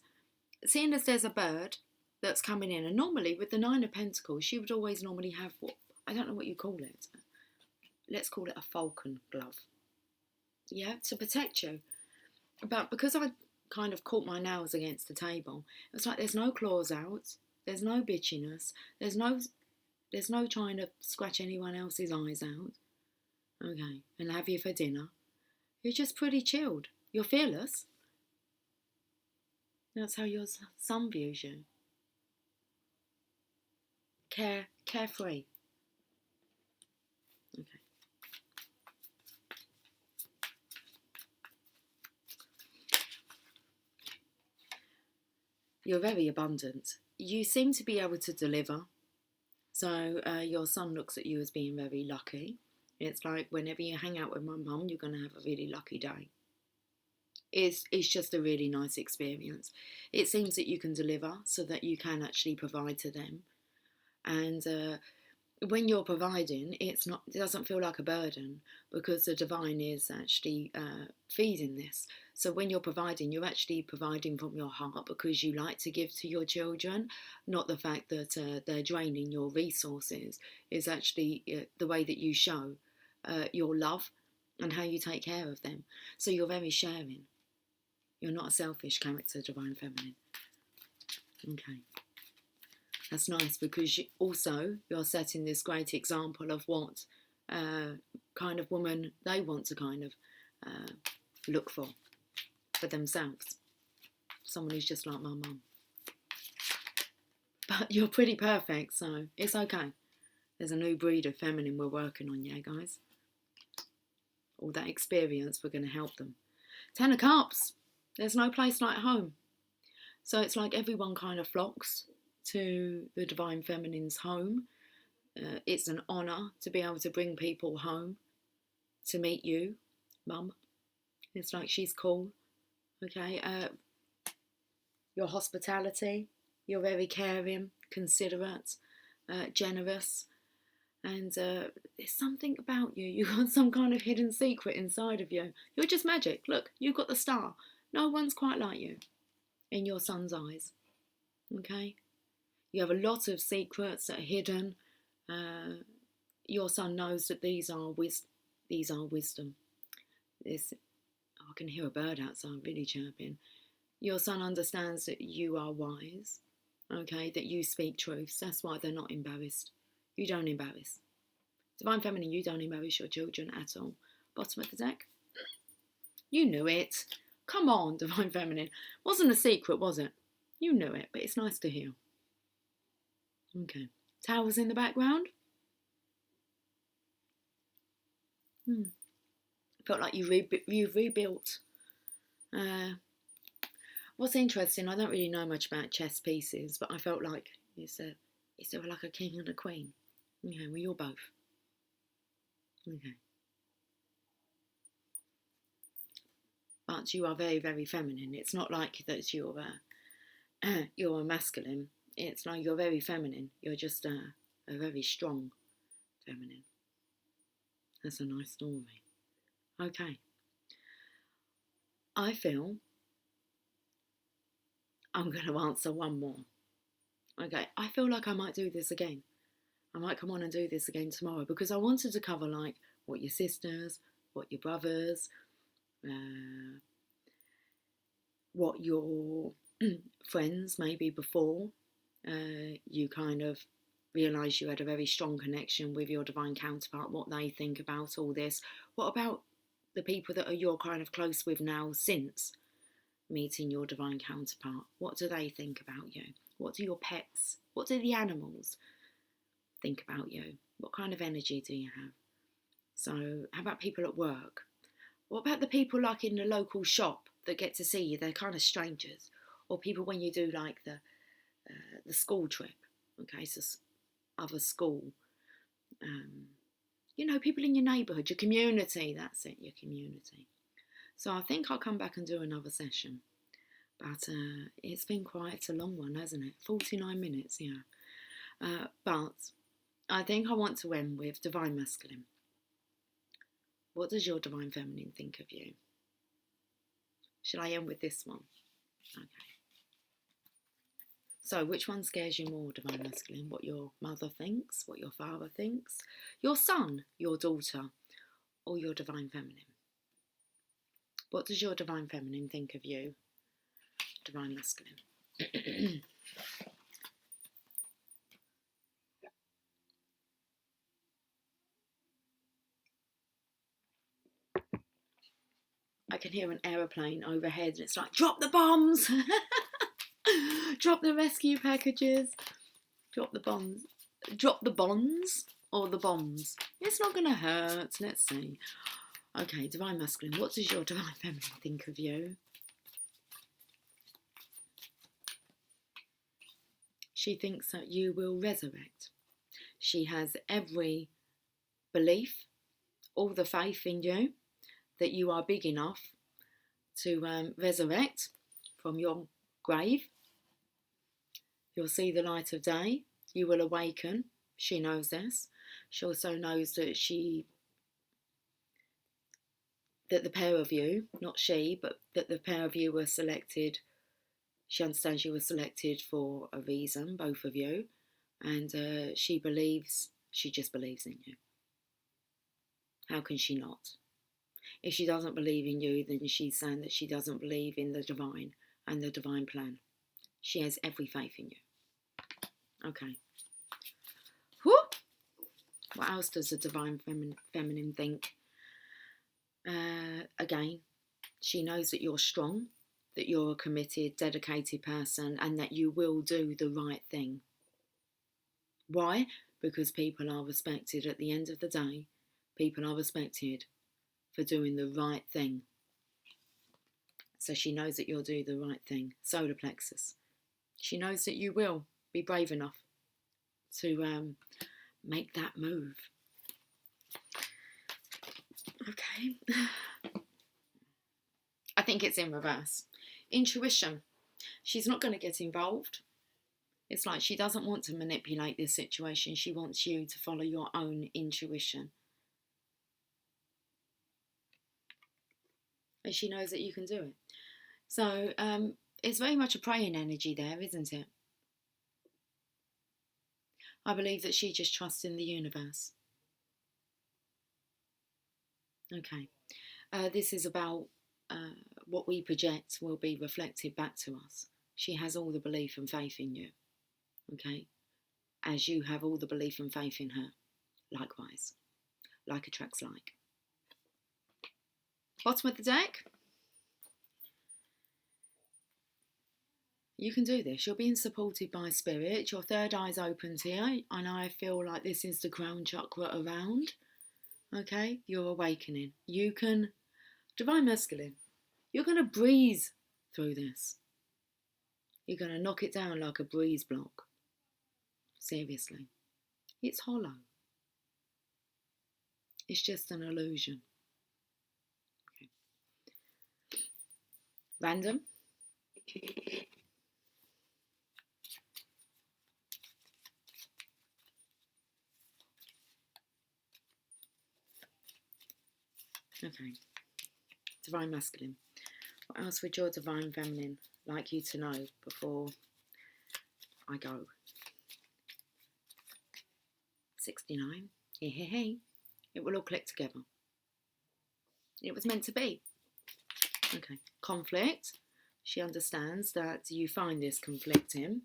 Seeing as there's a bird that's coming in, and normally with the Nine of Pentacles, she would always normally have what, I don't know what you call it. let's call it a falcon glove, yeah, to protect you. But because I kind of caught my nails against the table, it was like there's no claws out, there's no bitchiness, there's no trying to scratch anyone else's eyes out, okay, and have you for dinner. You're just pretty chilled. You're fearless. That's how your son views you. Carefree. Okay. You're very abundant. You seem to be able to deliver. So your son looks at you as being very lucky. It's like whenever you hang out with my mum, you're going to have a really lucky day. It's just a really nice experience. It seems that you can deliver so that you can actually provide to them. And when you're providing, it doesn't feel like a burden because the divine is actually feeding this. So when you're providing, you're actually providing from your heart because you like to give to your children, not the fact that they're draining your resources. Is actually the way that you show your love and how you take care of them. So you're very sharing. You're not a selfish character, Divine Feminine. Okay. That's nice because you're setting this great example of what kind of woman they want to kind of look for themselves. Someone who's just like my mum. But you're pretty perfect, so it's okay. There's a new breed of feminine we're working on, yeah, guys? All that experience, we're going to help them. 10 of Cups. There's no place like home. So it's like everyone kind of flocks to the Divine Feminine's home. It's an honour to be able to bring people home to meet you, Mum. It's like she's cool, okay? Your hospitality, you're very caring, considerate, generous, and there's something about you. You've got some kind of hidden secret inside of you. You're just magic. Look, you've got the star. No one's quite like you in your son's eyes, okay? You have a lot of secrets that are hidden. Your son knows that these are wisdom. I can hear a bird outside really chirping. Your son understands that you are wise, okay, that you speak truths. That's why they're not embarrassed. You don't embarrass. Divine Feminine, you don't embarrass your children at all. Bottom of the deck. You knew it. Come on, Divine Feminine. Wasn't a secret, was it? You knew it, but it's nice to hear. Okay. Towers in the background. Felt like you've rebuilt. What's interesting, I don't really know much about chess pieces, but I felt like it's like a king and a queen. Okay, well, you're both. Okay. But you are very, very feminine. It's not like that you're a masculine. It's like you're very feminine. You're just a very strong feminine. That's a nice story. Okay. I feel I'm going to answer one more. Okay. I feel like I might do this again. I might come on and do this again tomorrow because I wanted to cover like what your sisters, what your brothers, what your friends maybe before you kind of realise you had a very strong connection with your divine counterpart, what they think about all this. What about the people that you're kind of close with now since meeting your divine counterpart? What do they think about you? What do your pets, what do the animals think about you? What kind of energy do you have? So how about people at work? What about the people like in the local shop that get to see you? They're kind of strangers. Or people when you do like the school trip, okay, so other school, people in your neighbourhood, your community, that's it, your community. So I think I'll come back and do another session, but it's been quite a long one, hasn't it? 49 minutes, yeah. But I think I want to end with Divine Masculine. What does your Divine Feminine think of you? Should I end with this one? Okay. So which one scares you more, Divine Masculine? What your mother thinks, what your father thinks, your son, your daughter, or your Divine Feminine? What does your Divine Feminine think of you, Divine Masculine? I can hear an aeroplane overhead and it's like, drop the bombs! Drop the rescue packages. Drop the bombs. Drop the bonds or the bombs? It's not going to hurt. Let's see. Okay, Divine Masculine, what does your Divine Feminine think of you? She thinks that you will resurrect. She has every belief, all the faith in you, that you are big enough to resurrect from your grave. You'll see the light of day. You will awaken. She knows this. She also knows that that the pair of you, not she, but that the pair of you were selected. She understands you were selected for a reason, both of you. And she just believes in you. How can she not? If she doesn't believe in you, then she's saying that she doesn't believe in the divine and the divine plan. She has every faith in you. Okay. Whew. What else does the Divine Feminine think? Again, she knows that you're strong, that you're a committed, dedicated person, and that you will do the right thing. Why? Because people are respected at the end of the day. People are respected for doing the right thing. So she knows that you'll do the right thing. Solar plexus. She knows that you will be brave enough to make that move. Okay. I think it's in reverse. Intuition. She's not going to get involved. It's like she doesn't want to manipulate this situation. She wants you to follow your own intuition. And she knows that you can do it. So it's very much a praying energy there, isn't it? I believe that she just trusts in the universe. Okay. This is about what we project will be reflected back to us. She has all the belief and faith in you. Okay. As you have all the belief and faith in her. Likewise. Like attracts like. Bottom of the deck. You can do this. You're being supported by spirit. Your third eye's opened here. And I feel like this is the crown chakra around. Okay. You're awakening. You can, Divine Masculine, you're going to breeze through this. You're going to knock it down like a breeze block. Seriously. It's hollow. It's just an illusion. Okay. Random. Okay. Divine Masculine. What else would your Divine Feminine like you to know before I go? 69. Hey, hey, hey. It will all click together. It was meant to be. Okay. Conflict. She understands that you find this conflicting.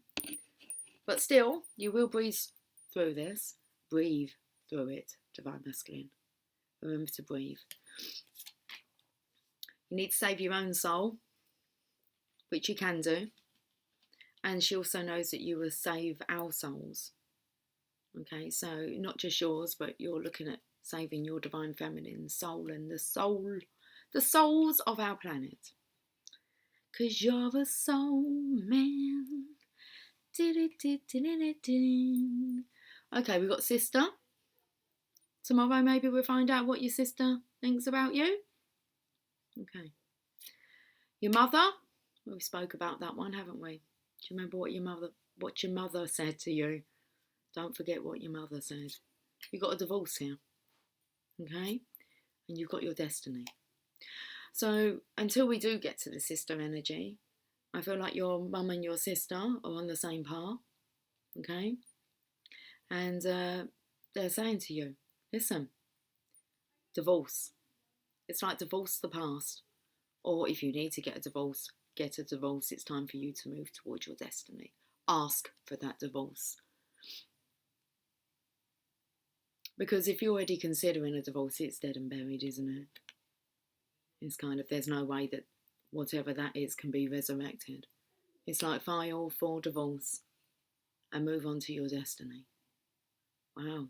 But still, you will breeze through this. Breathe through it, Divine Masculine. Remember to breathe. You need to save your own soul, which you can do. And she also knows that you will save our souls. Okay, so not just yours, but you're looking at saving your Divine Feminine soul and the souls of our planet. 'Cause you're a soul man. Okay, we've got sister. Tomorrow maybe we'll find out what your sister thinks about you. Okay. Your mother. Well, we spoke about that one, haven't we? Do you remember what your mother said to you? Don't forget what your mother said. You've got a divorce here. Okay? And you've got your destiny. So until we do get to the sister energy, I feel like your mum and your sister are on the same path, okay? And they're saying to you, listen, divorce. It's like divorce the past. Or if you need to get a divorce, get a divorce. It's time for you to move towards your destiny. Ask for that divorce. Because if you're already considering a divorce, it's dead and buried, isn't it? It's kind of, there's no way that whatever that is can be resurrected. It's like file for divorce and move on to your destiny. Wow.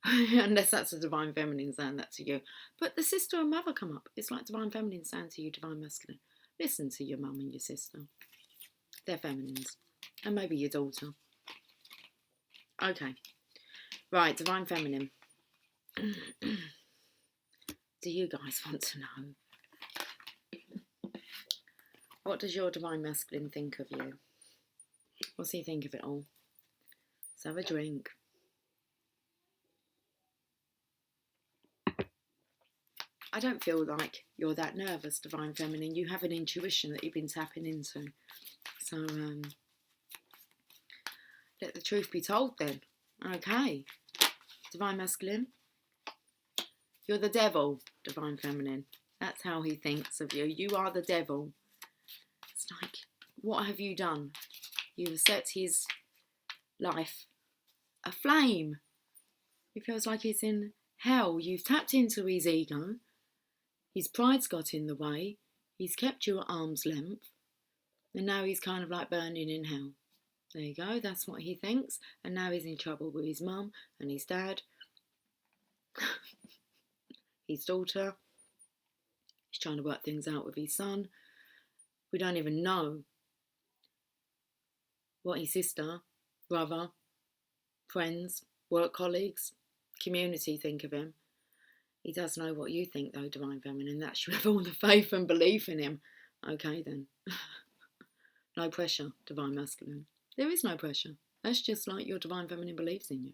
Unless that's a divine feminine saying that to you. But the sister and mother come up. It's like divine feminine saying to you, divine masculine. Listen to your mum and your sister. They're feminines. And maybe your daughter. Okay. Right, divine feminine. Do you guys want to know? What does your divine masculine think of you? What's he think of it all? Let's have a drink. I don't feel like you're that nervous, divine feminine. You have an intuition that you've been tapping into. So, let the truth be told then. Okay. Divine masculine. You're the devil, divine feminine. That's how he thinks of you. You are the devil. It's like, what have you done? You have set his life aflame. He feels like he's in hell. You've tapped into his ego. His pride's got in the way. He's kept you at arm's length. And now he's kind of like burning in hell. There you go. That's what he thinks. And now he's in trouble with his mum and his dad. His daughter. He's trying to work things out with his son. We don't even know what his sister, brother, friends, work colleagues, community think of him. He does know what you think though, divine feminine. That's you have all the faith and belief in him. Okay then. No pressure, divine masculine. There is no pressure. That's just like your divine feminine believes in you.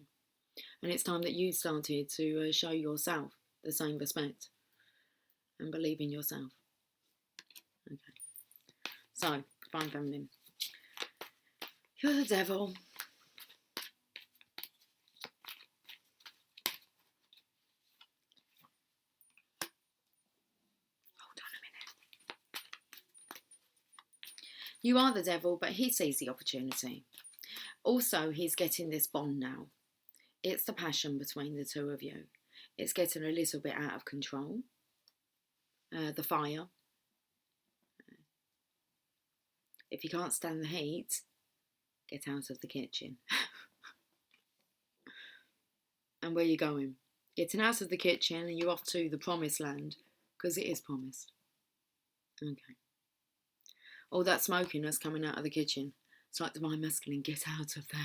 And it's time that you started to show yourself the same respect and believe in yourself. Okay. So, divine feminine. You're the devil. Hold on a minute. You are the devil, but he sees the opportunity. Also, he's getting this bond now. It's the passion between the two of you. It's getting a little bit out of control. The fire. If you can't stand the heat, get out of the kitchen. And where are you going? Getting out of the kitchen and you're off to the promised land, because it is promised. Okay. All that smokiness coming out of the kitchen. It's like divine masculine, get out of there.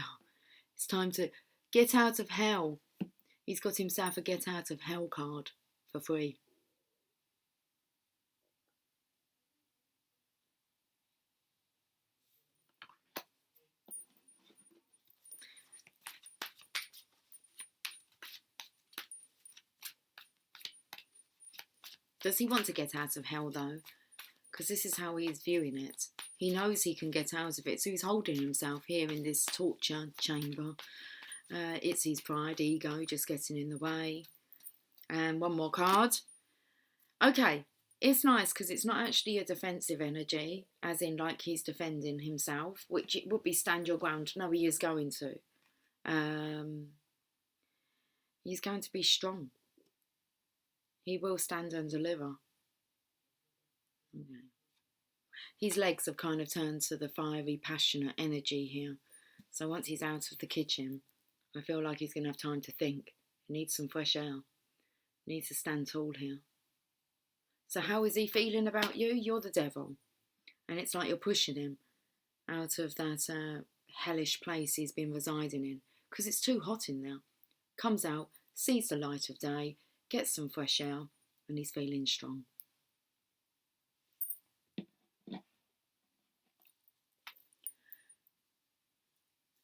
It's time to get out of hell. He's got himself a get out of hell card for free. Does he want to get out of hell though? Because this is how he's viewing it. He knows he can get out of it, so he's holding himself here in this torture chamber. It's his pride, ego, just getting in the way. And one more card. Okay, it's nice because it's not actually a defensive energy, as in like he's defending himself, which it would be stand your ground. No, he is going to. He's going to be strong. He will stand and deliver. Okay. His legs have kind of turned to the fiery, passionate energy here. So once he's out of the kitchen, I feel like he's going to have time to think. He needs some fresh air. He needs to stand tall here. So how is he feeling about you? You're the devil. And it's like you're pushing him out of that hellish place he's been residing in. Because it's too hot in there. Comes out, sees the light of day, gets some fresh air, and he's feeling strong.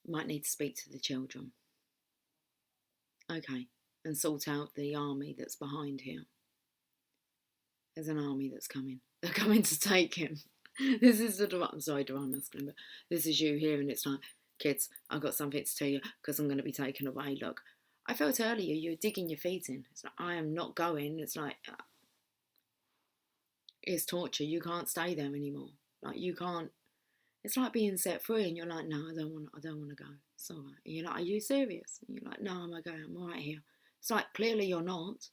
Might need to speak to the children. Okay, and sort out the army that's behind here. There's an army that's coming. They're coming to take him. This is the divine, I'm sorry, divine masculine, but this is you here, and it's like, kids, I've got something to tell you because I'm going to be taken away. Look, I felt earlier you were digging your feet in. It's like, I am not going. It's like, it's torture. You can't stay there anymore. Like, you can't. It's like being set free, and you're like, no, I don't want to go. It's all right. And you're like, are you serious? And you're like, no, I'm okay. I'm all right here. It's like, clearly you're not.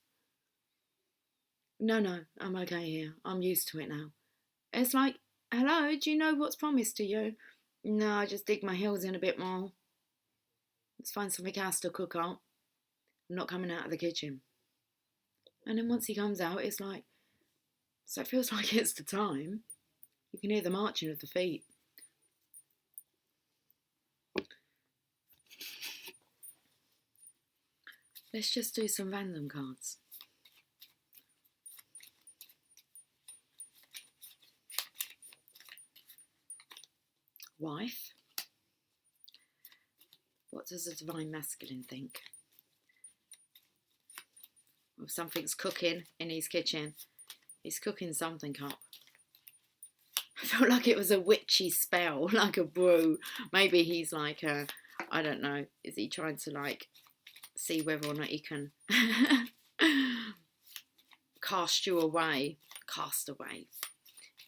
No, I'm okay here. I'm used to it now. It's like, hello, do you know what's promised to you? No, I just dig my heels in a bit more. Let's find something else to cook up. I'm not coming out of the kitchen. And then once he comes out, it's like, so it feels like it's the time. You can hear the marching of the feet. Let's just do some random cards. Wife. What does the divine masculine think? Well, something's cooking in his kitchen. He's cooking something up. I felt like it was a witchy spell, like a brew. Maybe he's like, I don't know, is he trying to like see whether or not he can cast away.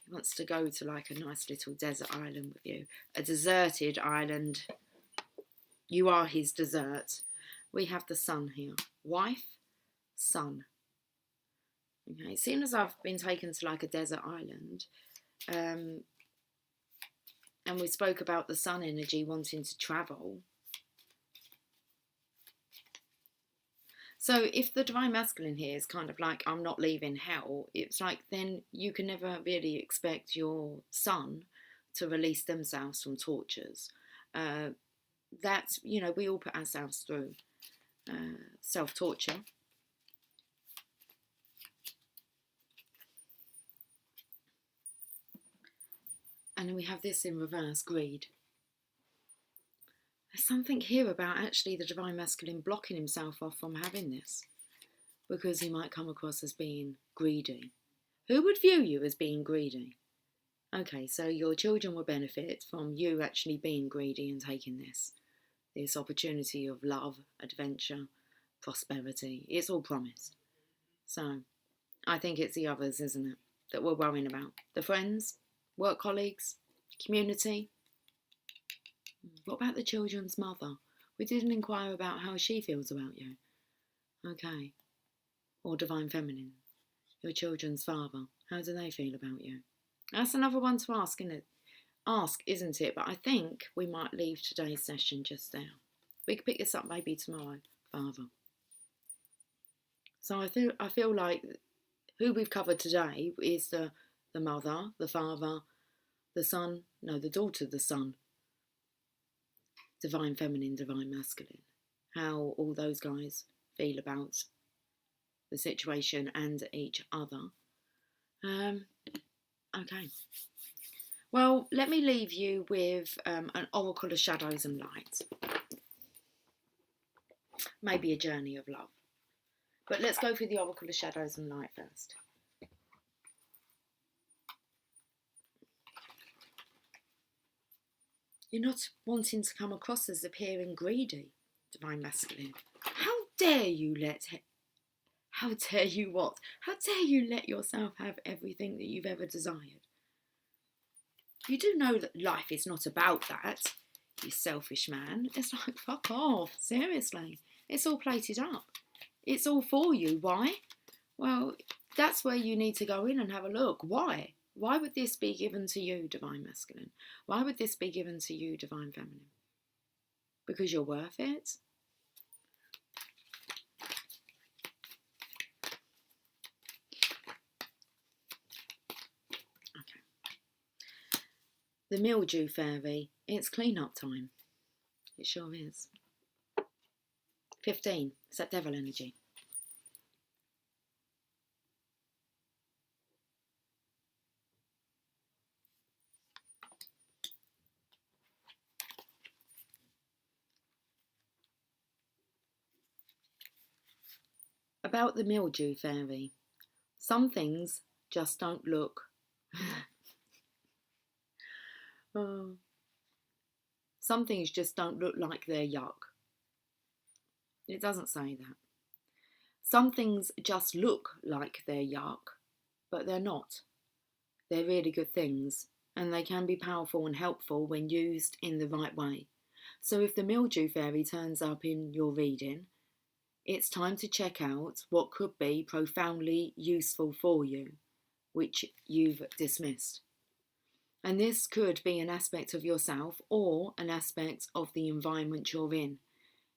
He wants to go to like a nice little desert island with you. A deserted island. You are his dessert. We have the sun here. Wife, sun. Okay, seeing as I've been taken to like a desert island, and we spoke about the sun energy wanting to travel. So if the divine masculine here is kind of like, I'm not leaving hell, it's like then you can never really expect your sun to release themselves from tortures. That's, you know, we all put ourselves through self-torture. And then we have this in reverse, greed. There's something here about actually the divine masculine blocking himself off from having this because he might come across as being greedy. Who would view you as being greedy? Okay, so your children will benefit from you actually being greedy and taking this opportunity of love, adventure, prosperity. It's all promised. So I think it's the others, isn't it, that we're worrying about. The friends, work colleagues, community. What about the children's mother? We didn't inquire about how she feels about you. Okay. Or divine feminine. Your children's father. How do they feel about you? That's another one to ask, isn't it? But I think we might leave today's session just there. We could pick this up maybe tomorrow, father. So I feel like who we've covered today is the mother, the father, the son, no, the daughter, the son, divine feminine, divine masculine. How all those guys feel about the situation and each other. Okay. Well, let me leave you with an oracle of shadows and light. Maybe a journey of love. But let's go through the oracle of shadows and light first. You're not wanting to come across as appearing greedy, divine masculine. How dare you How dare you what? How dare you let yourself have everything that you've ever desired? You do know that life is not about that, you selfish man. It's like, fuck off, seriously. It's all plated up. It's all for you. Why? Well, that's where you need to go in and have a look. Why? Why would this be given to you, divine masculine? Why would this be given to you, divine feminine? Because you're worth it? Okay. The mildew fairy, it's clean-up time. It sure is. 15, it's that devil energy. About the mildew fairy, some things just don't look Oh. Some things just don't look like they're yuck. It doesn't say that. Some things just look like they're yuck, but they're not. They're really good things, and they can be powerful and helpful when used in the right way. So if the mildew fairy turns up in your reading, it's time to check out what could be profoundly useful for you, which you've dismissed. And this could be an aspect of yourself or an aspect of the environment you're in.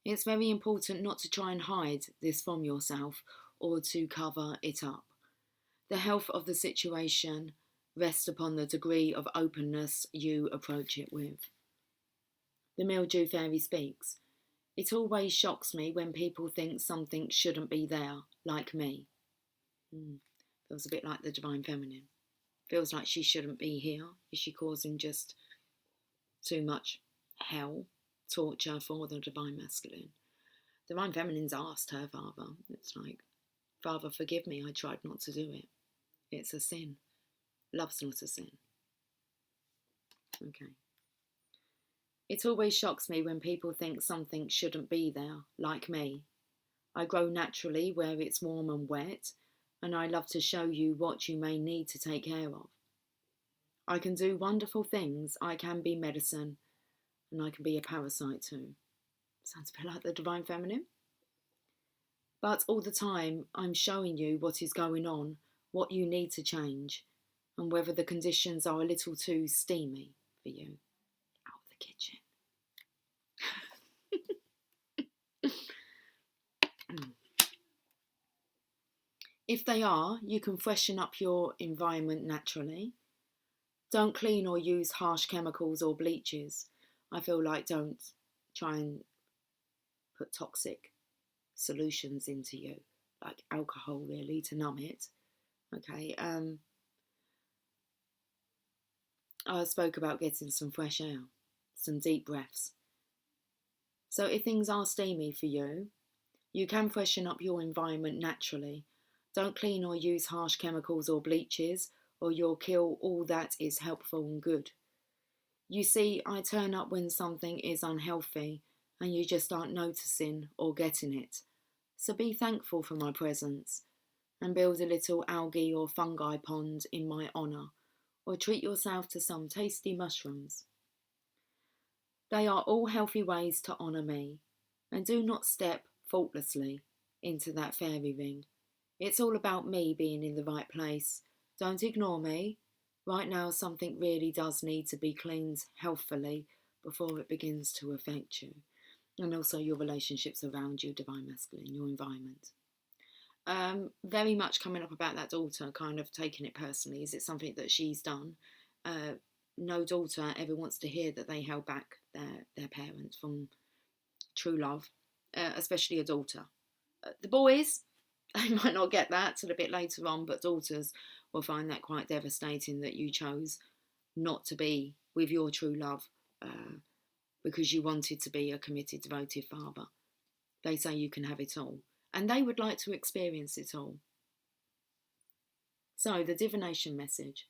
It's very important not to try and hide this from yourself or to cover it up. The health of the situation rests upon the degree of openness you approach it with. The mildew fairy speaks. It always shocks me when people think something shouldn't be there, like me. Feels a bit like the divine feminine. Feels like she shouldn't be here. Is she causing just too much hell, torture for the divine masculine? Divine feminine's asked her father. It's like, Father, forgive me, I tried not to do it. It's a sin. Love's not a sin. Okay. It always shocks me when people think something shouldn't be there, like me. I grow naturally where it's warm and wet, and I love to show you what you may need to take care of. I can do wonderful things. I can be medicine, and I can be a parasite too. Sounds a bit like the divine feminine. But all the time, I'm showing you what is going on, what you need to change, and whether the conditions are a little too steamy for you. Out of the kitchen. If they are, you can freshen up your environment naturally. Don't clean or use harsh chemicals or bleaches. I feel like don't try and put toxic solutions into you, like alcohol really, to numb it. Okay, I spoke about getting some fresh air, some deep breaths. So if things are steamy for you, you can freshen up your environment naturally. Don't clean or use harsh chemicals or bleaches, or you'll kill all that is helpful and good. You see, I turn up when something is unhealthy, and you just aren't noticing or getting it. So be thankful for my presence, and build a little algae or fungi pond in my honour, or treat yourself to some tasty mushrooms. They are all healthy ways to honour me, and do not step faultlessly into that fairy ring. It's all about me being in the right place. Don't ignore me. Right now, something really does need to be cleaned healthfully before it begins to affect you. And also your relationships around you, divine masculine, your environment. Very much coming up about that daughter, kind of taking it personally. Is it something that she's done? No daughter ever wants to hear that they held back their parents from true love, especially a daughter. The boys, they might not get that till a bit later on, but daughters will find that quite devastating that you chose not to be with your true love because you wanted to be a committed, devoted father. They say you can have it all, and they would like to experience it all. So, the divination message.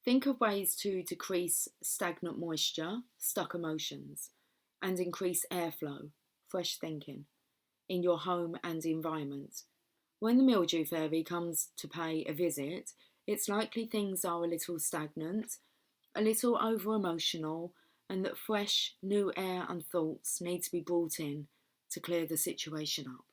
Think of ways to decrease stagnant moisture, stuck emotions, and increase airflow, fresh thinking, in your home and environment. When the mildew fairy comes to pay a visit, it's likely things are a little stagnant, a little over-emotional, and that fresh, new air and thoughts need to be brought in to clear the situation up.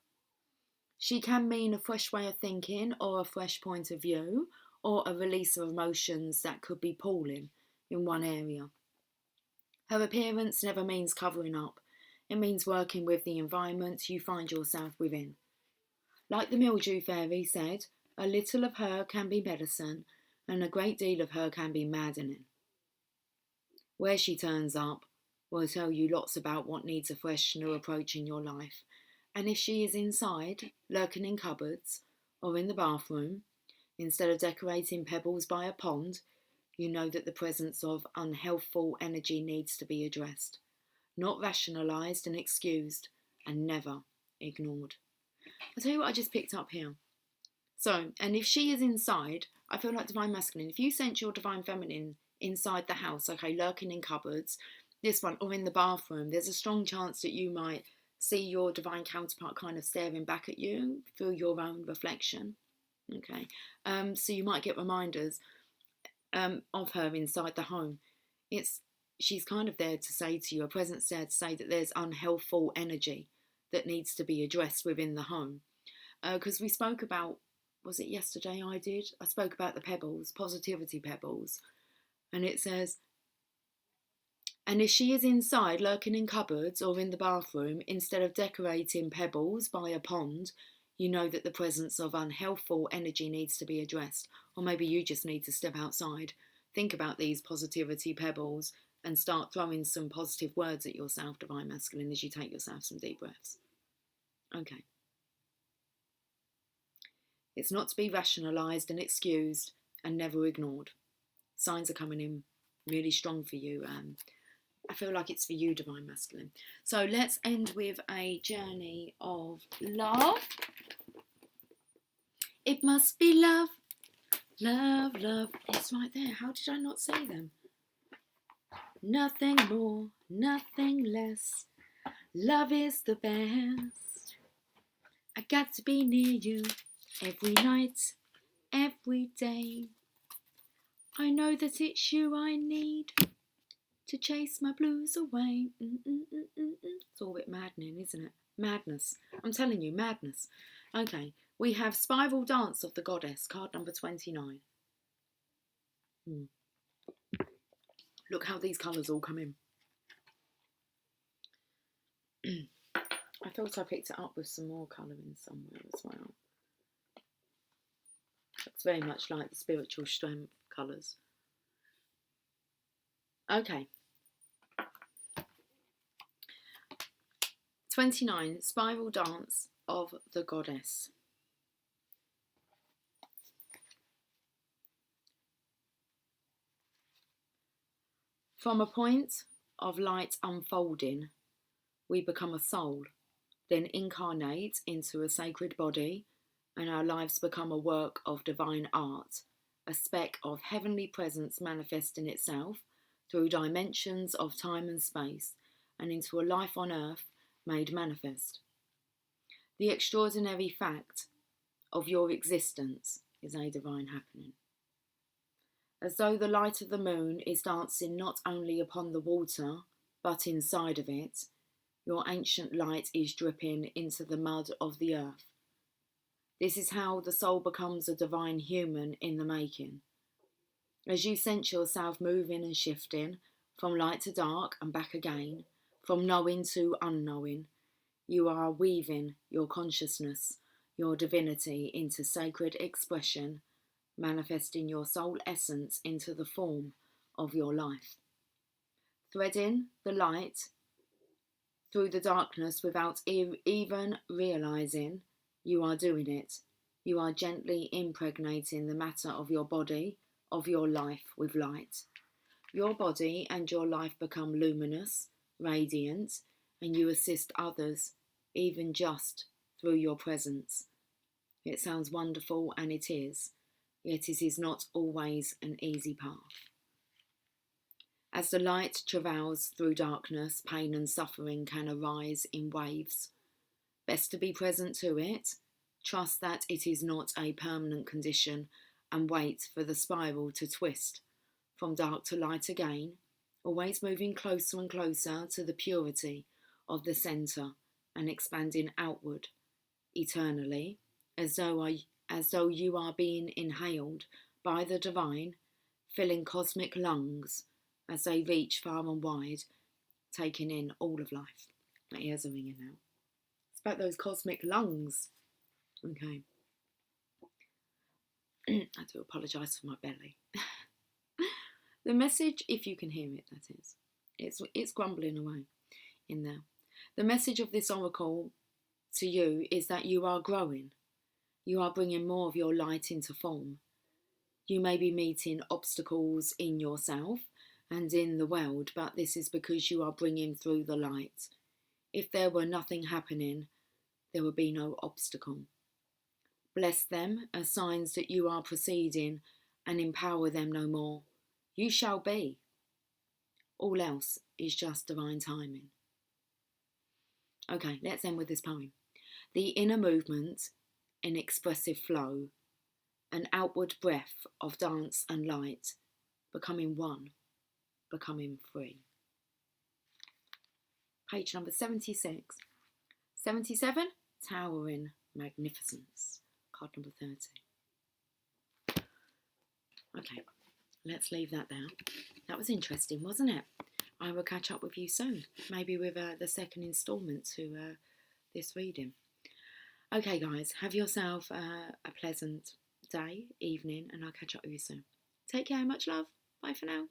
She can mean a fresh way of thinking or a fresh point of view, or a release of emotions that could be pooling in one area. Her appearance never means covering up. It means working with the environment you find yourself within. Like the mildew fairy said, a little of her can be medicine, and a great deal of her can be maddening. Where she turns up will tell you lots about what needs a fresh new approach in your life. And if she is inside, lurking in cupboards, or in the bathroom, instead of decorating pebbles by a pond, you know that the presence of unhealthful energy needs to be addressed, not rationalised and excused, and never ignored. I'll tell you what I just picked up here. So, and if she is inside, I feel like divine masculine, if you sense your divine feminine inside the house, okay, lurking in cupboards, this one, or in the bathroom, there's a strong chance that you might see your divine counterpart kind of staring back at you through your own reflection. Okay, so you might get reminders of her inside the home. She's kind of there to say to you, a presence there to say that there's unhealthful energy that needs to be addressed within the home. Because we spoke about, was it yesterday I spoke about the pebbles, positivity pebbles. And it says, and if she is inside, lurking in cupboards or in the bathroom, instead of decorating pebbles by a pond, you know that the presence of unhealthful energy needs to be addressed. Or maybe you just need to step outside. Think about these positivity pebbles and start throwing some positive words at yourself, divine masculine, as you take yourself some deep breaths. Okay. It's not to be rationalised and excused and never ignored. Signs are coming in really strong for you. I feel like it's for you, divine masculine. So let's end with a journey of love. It must be love, love, love. It's right there. How did I not see them? Nothing more, nothing less. Love is the best. I got to be near you every night, every day. I know that it's you I need to chase my blues away. It's all a bit maddening, isn't it? Madness. I'm telling you, madness. Okay, we have Spiral Dance of the Goddess, card number 29. Look how these colours all come in. I thought I picked it up with some more colouring somewhere as well. It's very much like the spiritual strength colours. Okay. 29, Spiral Dance of the Goddess. From a point of light unfolding, we become a soul, then incarnate into a sacred body, and our lives become a work of divine art, a speck of heavenly presence manifesting itself through dimensions of time and space, and into a life on earth made manifest. The extraordinary fact of your existence is a divine happening. As though the light of the moon is dancing not only upon the water, but inside of it, your ancient light is dripping into the mud of the earth. This is how the soul becomes a divine human in the making. As you sense yourself moving and shifting from light to dark and back again, from knowing to unknowing, you are weaving your consciousness, your divinity into sacred expression, manifesting your soul essence into the form of your life. Threading the light through the darkness without even realising you are doing it. You are gently impregnating the matter of your body, of your life with light. Your body and your life become luminous, radiant, and you assist others, even just through your presence. It sounds wonderful, and it is, yet it is not always an easy path. As the light travails through darkness, pain and suffering can arise in waves. Best to be present to it, trust that it is not a permanent condition, and wait for the spiral to twist from dark to light again, always moving closer and closer to the purity of the centre and expanding outward eternally, as though you are being inhaled by the divine, filling cosmic lungs as they reach far and wide, taking in all of life. My ears are ringing now. It's about those cosmic lungs. Okay. I do apologise for my belly. The message, if you can hear it, that is, it's grumbling away in there. The message of this oracle to you is that you are growing. You are bringing more of your light into form. You may be meeting obstacles in yourself and in the world, but this is because you are bringing through the light. If there were nothing happening, there would be no obstacle. Bless them as signs that you are proceeding and empower them no more. You shall be. All else is just divine timing. Okay, let's end with this poem. The inner movement in expressive flow, an outward breath of dance and light, becoming one, becoming free. Page number 76. 77, Towering Magnificence. Card number 30. Okay, let's leave that there. That was interesting, wasn't it? I will catch up with you soon, maybe with the second instalment to this reading. Okay, guys, have yourself a pleasant day, evening, and I'll catch up with you soon. Take care, much love. Bye for now.